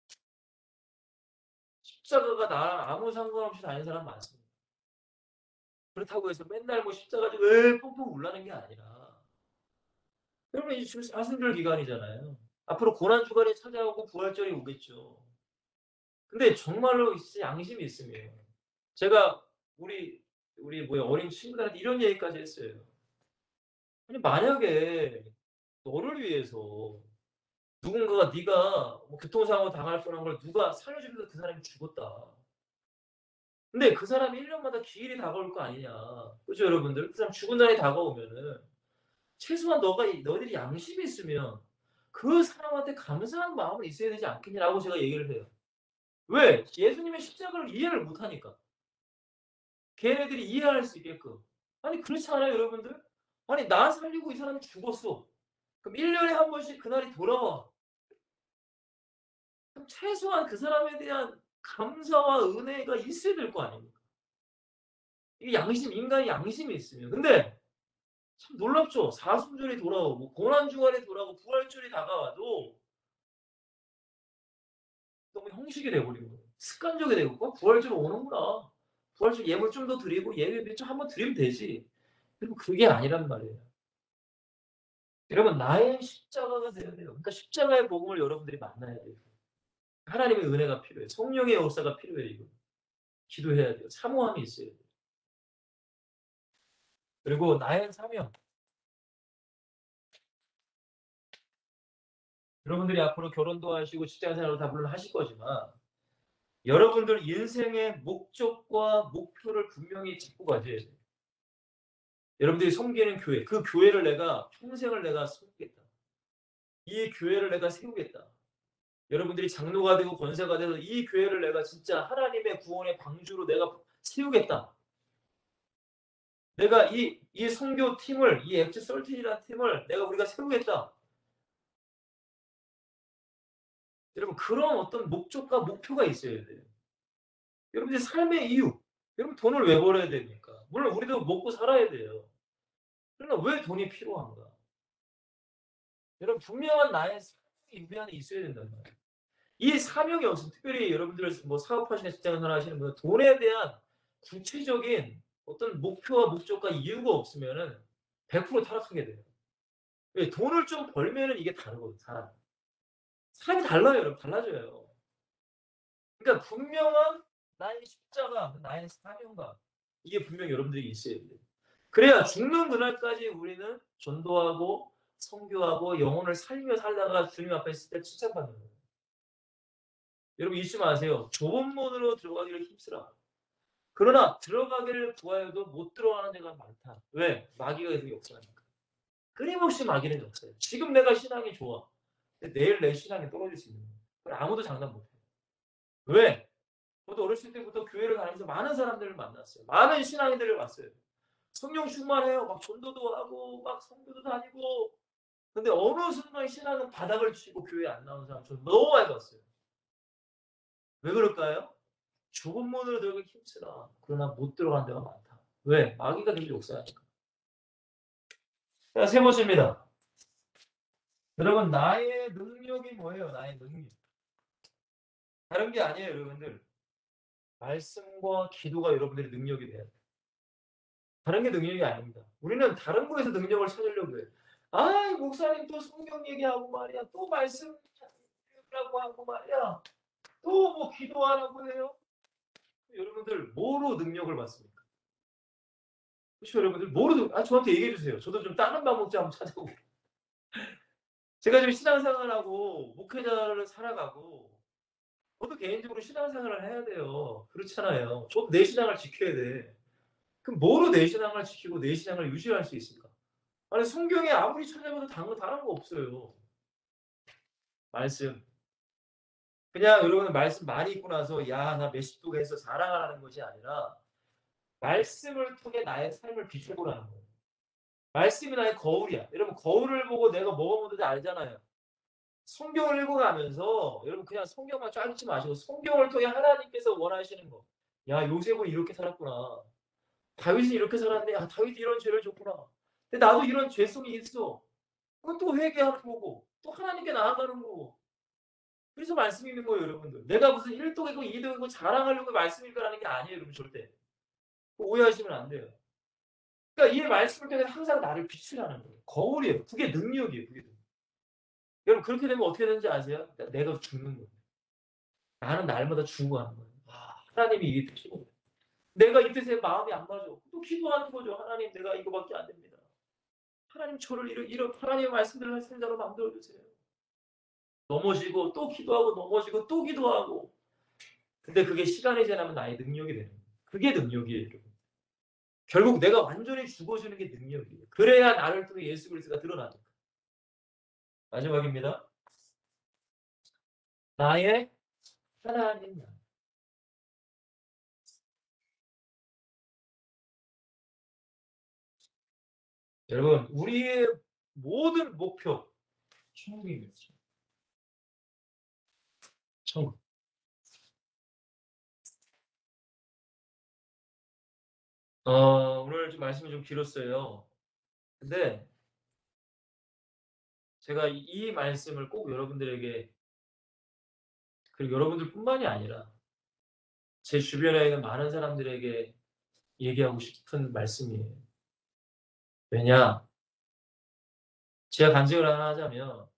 십자가가 나랑 아무 상관없이 다니는 사람 많습니다. 그렇다고 해서 맨날 뭐 십자가 지고 펑펑 울라는 게 아니라 여러분 지금 사순절 기간이잖아요. 앞으로 고난주간이 찾아오고 부활절이 오겠죠. 근데 정말로 양심이 있으면 제가 우리 어린 친구들한테 이런 얘기까지 했어요. 아니 만약에 너를 위해서 누군가가 네가 뭐 교통사고 당할 뻔한 걸 누가 살려주면서 그 사람이 죽었다. 근데 그 사람이 1년마다 기일이 다가올 거 아니냐. 그죠 여러분들? 그 사람 죽은 날이 다가오면은 최소한 너희들이 양심이 있으면 그 사람한테 감사한 마음은 있어야 되지 않겠냐라고 제가 얘기를 해요. 왜? 예수님의 십자가를 이해를 못하니까. 걔네들이 이해할 수 있게끔. 아니 그렇지 않아요 여러분들? 아니 나 살리고 이 사람이 죽었어. 그럼 1년에 한 번씩 그날이 돌아와. 그럼 최소한 그 사람에 대한 감사와 은혜가 있어야 될 거 아닙니까? 이게 인간의 양심이 있으면. 근데 참 놀랍죠. 사순절이 돌아오고 고난주간이 돌아오고 부활절이 다가와도 너무 형식이 돼버린 거예요. 습관적이 되고 부활절 오는구나. 부활절 예물 좀 더 드리고 예배 좀 한번 드리면 되지. 그리고 그게 아니란 말이에요. 여러분 나의 십자가가 돼야 돼요. 그러니까 십자가의 복음을 여러분들이 만나야 돼요. 하나님의 은혜가 필요해요. 성령의 역사가 필요해요. 이거. 기도해야 돼요. 사모함이 있어야 돼요. 그리고 나의 사명. 여러분들이 앞으로 결혼도 하시고 직장생활도 다 물론 하실 거지만 여러분들 인생의 목적과 목표를 분명히 잡고 가셔야 돼요. 여러분들이 섬기는 교회, 그 교회를 내가 평생을 내가 섬기겠다. 이 교회를 내가 세우겠다. 여러분들이 장로가 되고 권사가 돼서 이 교회를 내가 진짜 하나님의 구원의 방주로 내가 세우겠다. 내가 이 선교 팀을, 이 엑스 설틴이라는 팀을 우리가 세우겠다. 여러분 그런 어떤 목적과 목표가 있어야 돼요. 여러분들 삶의 이유. 여러분 돈을 왜 벌어야 됩니까? 물론 우리도 먹고 살아야 돼요. 그러나 왜 돈이 필요한가? 여러분 분명한 나의 사명이 우리 안에 있어야 된단 말이에요. 이 사명이 없으면 특별히 여러분들 뭐 사업하시는 직장생활 하시는 분은 돈에 대한 구체적인 어떤 목표와 목적과 이유가 없으면은 100% 타락하게 돼요. 왜? 돈을 좀 벌면은 이게 다르거든요. 사람이 달라요, 여러분. 달라져요. 그러니까 분명한 나의 십자가, 나의 사명감 이게 분명히 여러분들이 있어야 돼요. 그래야 죽는 그날까지 우리는 전도하고 선교하고 영혼을 살며 살다가 주님 앞에 있을 때 칭찬받는 거예요. 여러분 잊지 마세요. 좁은 문으로 들어가기를 힘쓰라. 그러나 들어가기를 구하여도 못 들어가는 데가 많다. 왜? 마귀가 계속 역사하니까. 끊임없이 마귀는 역사해요. 지금 내가 신앙이 좋아. 근데 내일 내 신앙이 떨어질 수 있는 거예요. 그걸 아무도 장담 못해요. 왜? 저도 어렸을 때부터 교회를 다니면서 많은 사람들을 만났어요. 많은 신앙인들을 봤어요. 성령 충만해요. 막 전도도 하고 막 성교도 다니고. 근데 어느 순간 신앙은 바닥을 치고 교회 안 나오는 사람 저 너무 많이 봤어요. 왜 그럴까요? 좁은 문으로 들어가기 힘쓰다. 그러나 못 들어가는 데가 많다. 왜? 마귀가 늘 역사하니까. 자, 세 번째입니다. 여러분, 나의 능력이 뭐예요? 나의 능력. 다른 게 아니에요, 여러분들. 말씀과 기도가 여러분들의 능력이 돼야 돼요. 다른 게 능력이 아닙니다. 우리는 다른 거에서 능력을 찾으려고 해요. 아, 목사님 또 성경 얘기하고 말이야. 또 말씀하고 하고 말이야. 또 뭐 기도하라고 해요. 여러분들 뭐로 능력을 받습니까? 그렇죠, 여러분들 뭐로 저한테 얘기해 주세요. 저도 좀 다른 방법 좀 한번 찾아보고. 제가 지금 신앙생활하고 목회자를 살아가고 저도 개인적으로 신앙생활을 해야 돼요. 그렇잖아요. 저도 내 신앙을 지켜야 돼. 그럼 뭐로 내 신앙을 지키고 내 신앙을 유지할 수 있을까? 아니 성경에 아무리 찾아봐도 다른 거 없어요. 말씀. 그냥 여러분 말씀 많이 읽고 나서 야, 나 몇십 도가 해서 자랑을 하는 것이 아니라 말씀을 통해 나의 삶을 비춰보라는 거예요. 말씀이 나의 거울이야. 여러분 거울을 보고 내가 뭐가 문제인지 알잖아요. 성경을 읽어가면서 여러분 그냥 성경만 쫙 읽지 마시고 성경을 통해 하나님께서 원하시는 거. 야, 요셉은 이렇게 살았구나. 다윗은 이렇게 살았네. 아, 다윗이 이런 죄를 졌구나. 근데 나도 이런 죄성이 있어. 그건 또 회개하는 거고 또 하나님께 나아가는 거고. 그래서 말씀이 있는 거예요, 여러분들. 내가 무슨 1독이고 2독이고 자랑하려고 말씀 읽으라는 게 아니에요, 여러분 절대. 오해하시면 안 돼요. 그러니까 이 말씀을 통해 항상 나를 비추라는 거예요. 거울이에요. 그게 능력이에요. 그게 능력. 여러분 그렇게 되면 어떻게 되는지 아세요? 내가 죽는 거예요. 나는 날마다 죽어가는 거예요. 아, 하나님이 이게 뜻이고 내가 이 뜻에 마음이 안 맞아. 또 기도하는 거죠. 하나님 내가 이거밖에 안 됩니다. 하나님 저를 이런 하나님의 말씀대로 할 자로 만들어 주세요. 넘어지고 또 기도하고 넘어지고 또 기도하고. 근데 그게 시간이 지나면 나의 능력이 되는 거예요. 그게 능력이에요, 여러분. 결국 내가 완전히 죽어주는 게 능력이에요. 그래야 나를 통해 예수 그리스도가 드러나니까. 마지막입니다. 나의 하나님 나라. 여러분, 우리의 모든 목표 천국입니다. 천국. 오늘 좀 말씀이 좀 길었어요. 근데 제가 이 말씀을 꼭 여러분들에게 그리고 여러분들뿐만이 아니라 제 주변에 있는 많은 사람들에게 얘기하고 싶은 말씀이에요. 왜냐? 제가 간증을 하나 하자면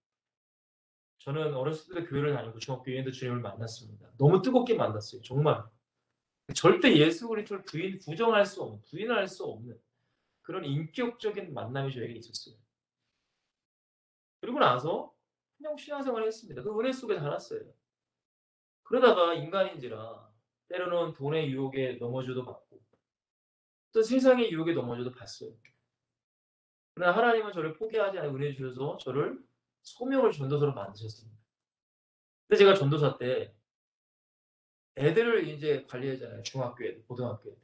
저는 어렸을 때 교회를 다니고 중학교 2학년 때 주님을 만났습니다. 너무 뜨겁게 만났어요. 정말. 절대 예수 그리스도를 부정할 수 없는, 부인할 수 없는 그런 인격적인 만남이 저에게 있었어요. 그리고 나서 그냥 신앙생활을 했습니다. 그 은혜 속에 자랐어요. 그러다가 인간인지라 때로는 돈의 유혹에 넘어져도 받고 또 세상의 유혹에 넘어져도 봤어요. 그러나 하나님은 저를 포기하지 않고 은혜 주셔서 저를 소명을 전도사로 만드셨습니다. 근데 제가 전도사 때 애들을 이제 관리하잖아요. 중학교 애들, 고등학교 애들.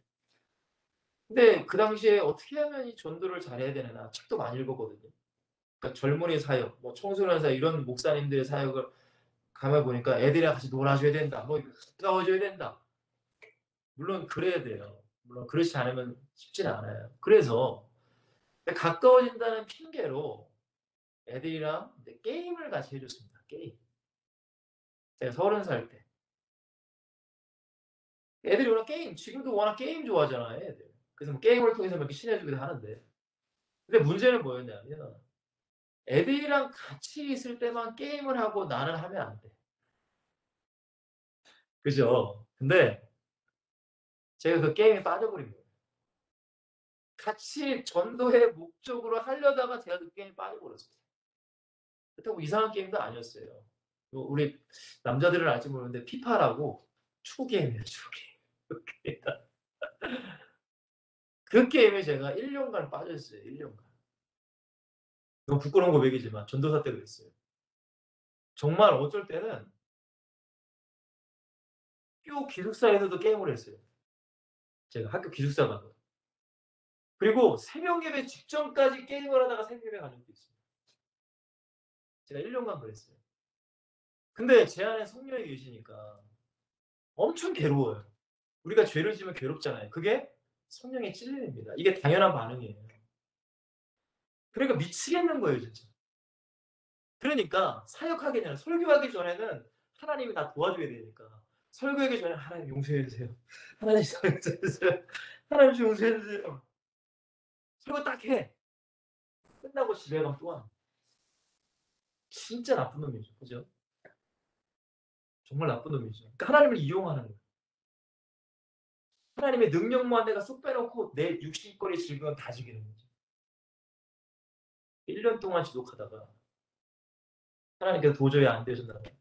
근데 그 당시에 어떻게 하면 이 전도를 잘해야 되나 책도 많이 읽었거든요. 그러니까 젊은이 사역, 뭐 청소년 사역 이런 목사님들의 사역을 가만 보니까 애들이랑 같이 놀아줘야 된다. 뭐 가까워져야 된다. 물론 그래야 돼요. 물론 그렇지 않으면 쉽지는 않아요. 그래서 가까워진다는 핑계로 애들이랑 게임을 같이 해줬습니다. 게임. 제가 30살 때. 애들이 워낙 게임, 지금도 워낙 게임 좋아하잖아요, 애들. 그래서 뭐 게임을 통해서 막 이렇게 친해지기도 하는데. 근데 문제는 뭐였냐면 애들이랑 같이 있을 때만 게임을 하고 나는 하면 안 돼. 그죠? 근데 제가 그 게임에 빠져버린 거예요. 같이 전도의 목적으로 하려다가 제가 그 게임에 빠져버렸어요. 그렇다고 이상한 게임도 아니었어요. 우리 남자들은 알지 모르는데 피파라고 축구 게임이에요, 축구 게임. 그 게임에 제가 1년간 빠졌어요, 1년간. 너무 부끄러운 고백이지만 전도사 때 그랬어요. 정말 어쩔 때는 학교 기숙사에서도 게임을 했어요. 제가 학교 기숙사 가서. 그리고 새벽 예배 직전까지 게임을 하다가 새벽 예배 간 적도 있어요. 제가 1년간 그랬어요. 근데 제 안에 성령이 계시니까 엄청 괴로워요. 우리가 죄를 지으면 괴롭잖아요. 그게 성령의 찔림입니다. 이게 당연한 반응이에요. 그러니까 미치겠는 거예요, 진짜. 그러니까 사역하기 전에, 설교하기 전에는 하나님이 다 도와줘야 되니까 설교하기 전에 하나님 용서해 주세요. 하나님 용서해 주세요. 하나님 용서해 주세요. 설교 딱 해. 끝나고 집에 가면 또 하는. 진짜 나쁜 놈이죠. 그죠? 정말 나쁜 놈이죠. 그러니까 하나님을 이용하는 거예요. 하나님의 능력만 내가 쏙 빼놓고 내 육신거리 즐거움 다 죽이는 거죠. 1년 동안 지독하다가 하나님께서 도저히 안 되셨나 봐요.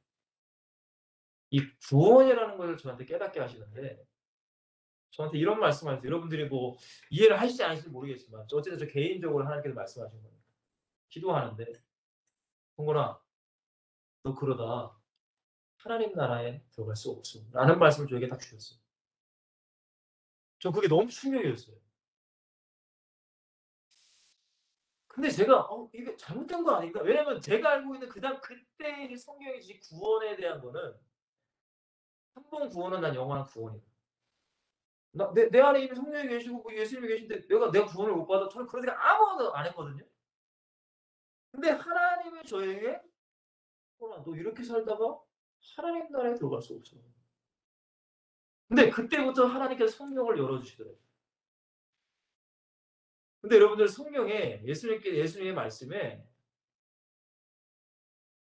이 구원이라는 것을 저한테 깨닫게 하시는데 저한테 이런 말씀하세요. 여러분들이 뭐 이해를 하시지 않으실지 모르겠지만 어쨌든 저 개인적으로 하나님께서 말씀하신 거니까 기도하는데 동건아 너 그러다 하나님 나라에 들어갈 수 없어 라는 말씀을 저에게 딱 주셨어요. 저 그게 너무 충격이었어요. 근데 제가 이게 잘못된 거 아닌가? 왜냐면 제가 알고 있는 그때의 성경의 구원에 대한 거는 한 번 구원은 난 영원한 구원이다. 내 안에 이미 성령이 계시고 예수님이 계신데 내가 구원을 못 받아. 저는 그런 생각 아무것도 안 했거든요. 근데 하나님이 저에게 너 이렇게 살다가 하나님 나라에 들어갈 수 없어. 근데 그때부터 하나님께서 성경을 열어주시더라고요. 근데 여러분들 성경에 예수님의 말씀에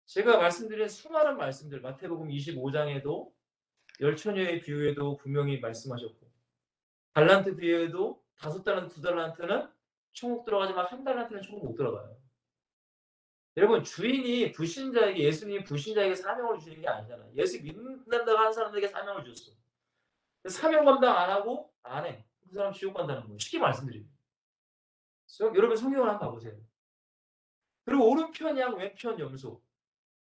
제가 말씀드린 수많은 말씀들 마태복음 25장에도 열처녀의 비유에도 분명히 말씀하셨고 달란트 비유에도 5달란트 2달란트는 천국 들어가지만 1달란트는 천국 못 들어가요. 여러분 주인이 불신자에게 예수님이 불신자에게 사명을 주시는 게 아니잖아요. 예수 믿는다고 하는 사람들에게 사명을 주셨어. 사명 감당 안 하고 안 해. 그 사람 지옥 간다는 거예요. 쉽게 말씀드립니다. 여러분 성경을 한번 봐보세요. 그리고 오른편 양 왼편 염소.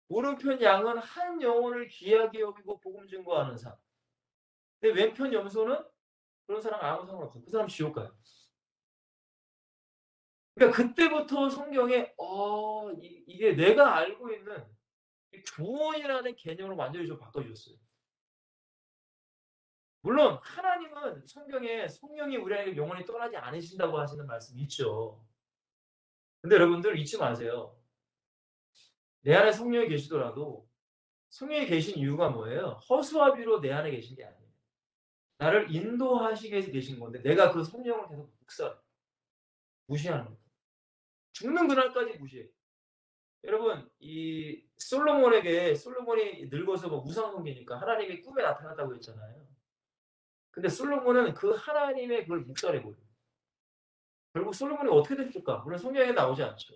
오른편 양은 한 영혼을 귀하게 여기고 복음 증거하는 사람. 근데 왼편 염소는 그런 사람 아무 상관없어. 그 사람 지옥 가요. 그러니까 그때부터 성경에 이게 내가 알고 있는 구원이라는 개념으로 완전히 좀 바꿔주셨어요. 물론 하나님은 성경에 성령이 우리에게 영원히 떠나지 않으신다고 하시는 말씀이 있죠. 근데 여러분들 잊지 마세요. 내 안에 성령이 계시더라도 성령이 계신 이유가 뭐예요? 허수아비로 내 안에 계신 게 아니에요. 나를 인도하시기 위해서 계신 건데 내가 그 성령을 계속 무시하는 거예요. 죽는 그날까지 무시해요. 여러분 이 솔로몬이 늙어서 뭐 우상숭배니까 하나님이 꿈에 나타났다고 했잖아요. 근데 솔로몬은 그 하나님의 그걸 묵살해버려요. 결국 솔로몬이 어떻게 됐을까? 물론 성경에 나오지 않죠.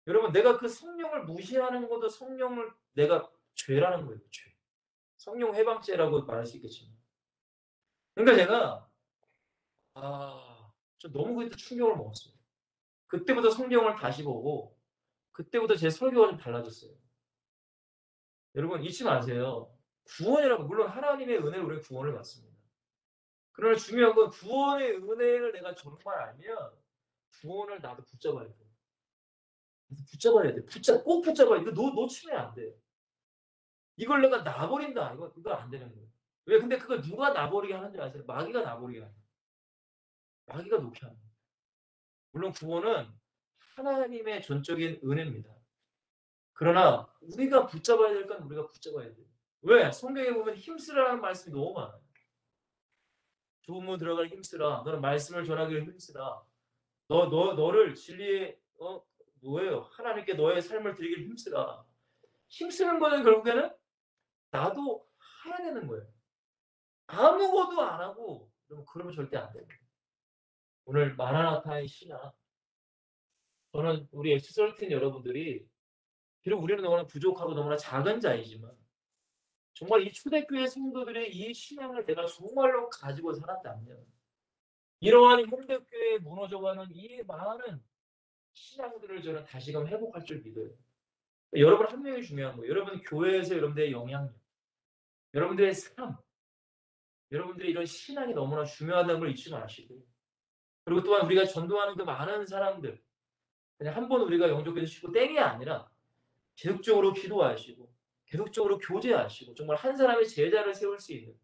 여러분 내가 그 성령을 무시하는 것도 성령을 내가 죄라는 거예요. 죄. 성령 해방죄라고 말할 수 있겠지만. 그러니까 제가 좀 너무 그때 충격을 먹었어요. 그때부터 성경을 다시 보고 그때부터 제 설교가 좀 달라졌어요. 여러분 잊지 마세요. 구원이라고 물론 하나님의 은혜로 우리는 구원을 받습니다. 그러나 중요한 건 구원의 은혜를 내가 정말 알면 구원을 나도 붙잡아야 돼. 붙잡아야 돼. 꼭 붙잡아야 돼. 이거 놓치면 안 돼. 이걸 내가 놔버린다. 이거 안 되는 거예요. 왜? 근데 그걸 누가 놔버리게 하는지 아세요? 마귀가 놔버리게 하는 거예요. 마귀가 놓게 하는 거예요. 물론 구원은 하나님의 전적인 은혜입니다. 그러나 우리가 붙잡아야 될 건 우리가 붙잡아야 돼요. 왜? 성경에 보면 힘쓰라는 말씀이 너무 많아요. 좋은 문 들어가기 힘쓰라. 너는 말씀을 전하기를 힘쓰라. 너를 진리의 뭐예요? 하나님께 너의 삶을 드리기를 힘쓰라. 힘쓰는 거는 결국에는 나도 해야 되는 거예요. 아무것도 안 하고 그러면 절대 안 돼요. 오늘 마라나타의 신앙 저는 우리 엑스설틴 여러분들이 비록 우리는 너무나 부족하고 너무나 작은 자이지만 정말 이 초대교회 성도들의 이 신앙을 내가 정말로 가지고 살았다면 이러한 현대교회에 무너져가는 이 많은 신앙들을 저는 다시금 회복할 줄 믿어요. 여러분 한 명이 중요한 거예요. 여러분 교회에서 여러분들의 영향력, 여러분들의 삶, 여러분들의 이런 신앙이 너무나 중요하다는 걸 잊지 마시고 그리고 또한 우리가 전도하는 그 많은 사람들, 그냥 한 번 우리가 영접해 주시고 땡이 아니라 계속적으로 기도하시고 계속적으로 교제하시고 정말 한 사람의 제자를 세울 수 있는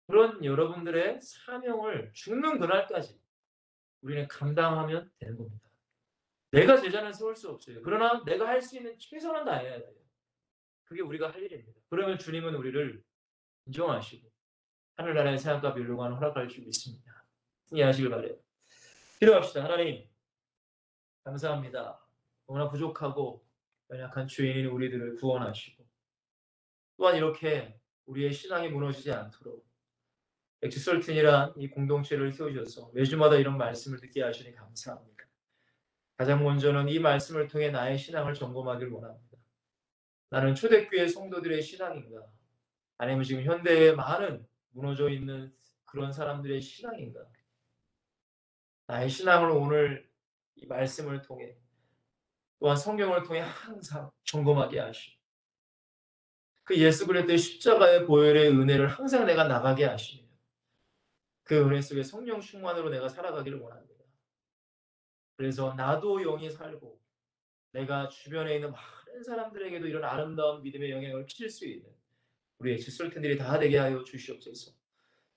그런 여러분들의 사명을 죽는 그날까지 우리는 감당하면 되는 겁니다. 내가 제자는 세울 수 없어요. 그러나 내가 할 수 있는 최선은 다해야 돼요. 그게 우리가 할 일입니다. 그러면 주님은 우리를 인정하시고 하늘나라의 새함과 멸류관 허락할 줄 믿습니다. 이해하시길 바래요. 기도합시다. 하나님 감사합니다. 너무나 부족하고 연약한 죄인인 우리들을 구원하시고 또한 이렇게 우리의 신앙이 무너지지 않도록 엑스설튼이란 이 공동체를 세우셔서 매주마다 이런 말씀을 듣게 하시니 감사합니다. 가장 먼저는 이 말씀을 통해 나의 신앙을 점검하길 원합니다. 나는 초대교회 성도들의 신앙인가? 아니면 지금 현대에 많은 무너져 있는 그런 사람들의 신앙인가? 나의 신앙을 오늘 이 말씀을 통해 또한 성경을 통해 항상 점검하게 하시고 그 예수 그리스도의 십자가의 보혈의 은혜를 항상 내가 나가게 하시며 그 은혜 속에 성령 충만으로 내가 살아가기를 원합니다. 그래서 나도 영이 살고 내가 주변에 있는 많은 사람들에게도 이런 아름다운 믿음의 영향을 끼칠 수 있는 우리 엑스설튼들이 다 되게 하여 주시옵소서.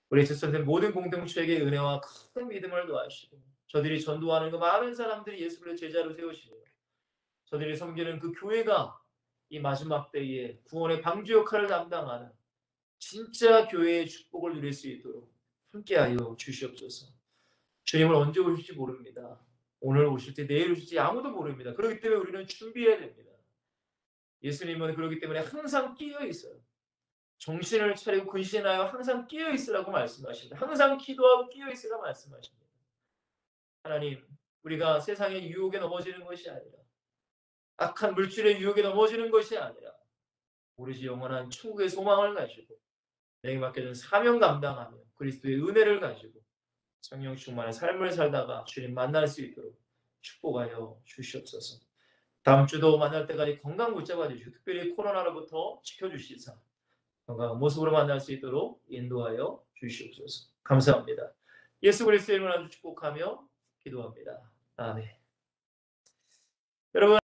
우리 엑스설튼 모든 공동체에게 은혜와 큰 믿음을 더하시고 저들이 전도하는 그 많은 사람들이 예수 그리스도의 제자로 세우시며 저들이 섬기는 그 교회가 이 마지막 때에 구원의 방주 역할을 담당하는 진짜 교회의 축복을 누릴 수 있도록 함께하여 주시옵소서. 주님을 언제 오실지 모릅니다. 오늘 오실지 내일 오실지 아무도 모릅니다. 그렇기 때문에 우리는 준비해야 됩니다. 예수님은 그렇기 때문에 항상 끼어 있어요. 정신을 차리고 근신하여 항상 끼어 있으라고 말씀하십니다. 항상 기도하고 끼어 있으라 말씀하십니다. 하나님, 우리가 세상의 유혹에 넘어지는 것이 아니라 악한 물질의 유혹에 넘어지는 것이 아니라 오로지 영원한 천국의 소망을 가지고 내게 맡겨진 사명 감당하며 그리스도의 은혜를 가지고 성령 충만한 삶을 살다가 주님 만날 수 있도록 축복하여 주시옵소서. 다음 주도 만날 때까지 건강 붙잡아 주시고 특별히 코로나로부터 지켜주시사 건강한 모습으로 만날 수 있도록 인도하여 주시옵소서. 감사합니다. 예수 그리스도의 이름으로 축복하며 기도합니다. 아멘. 여러분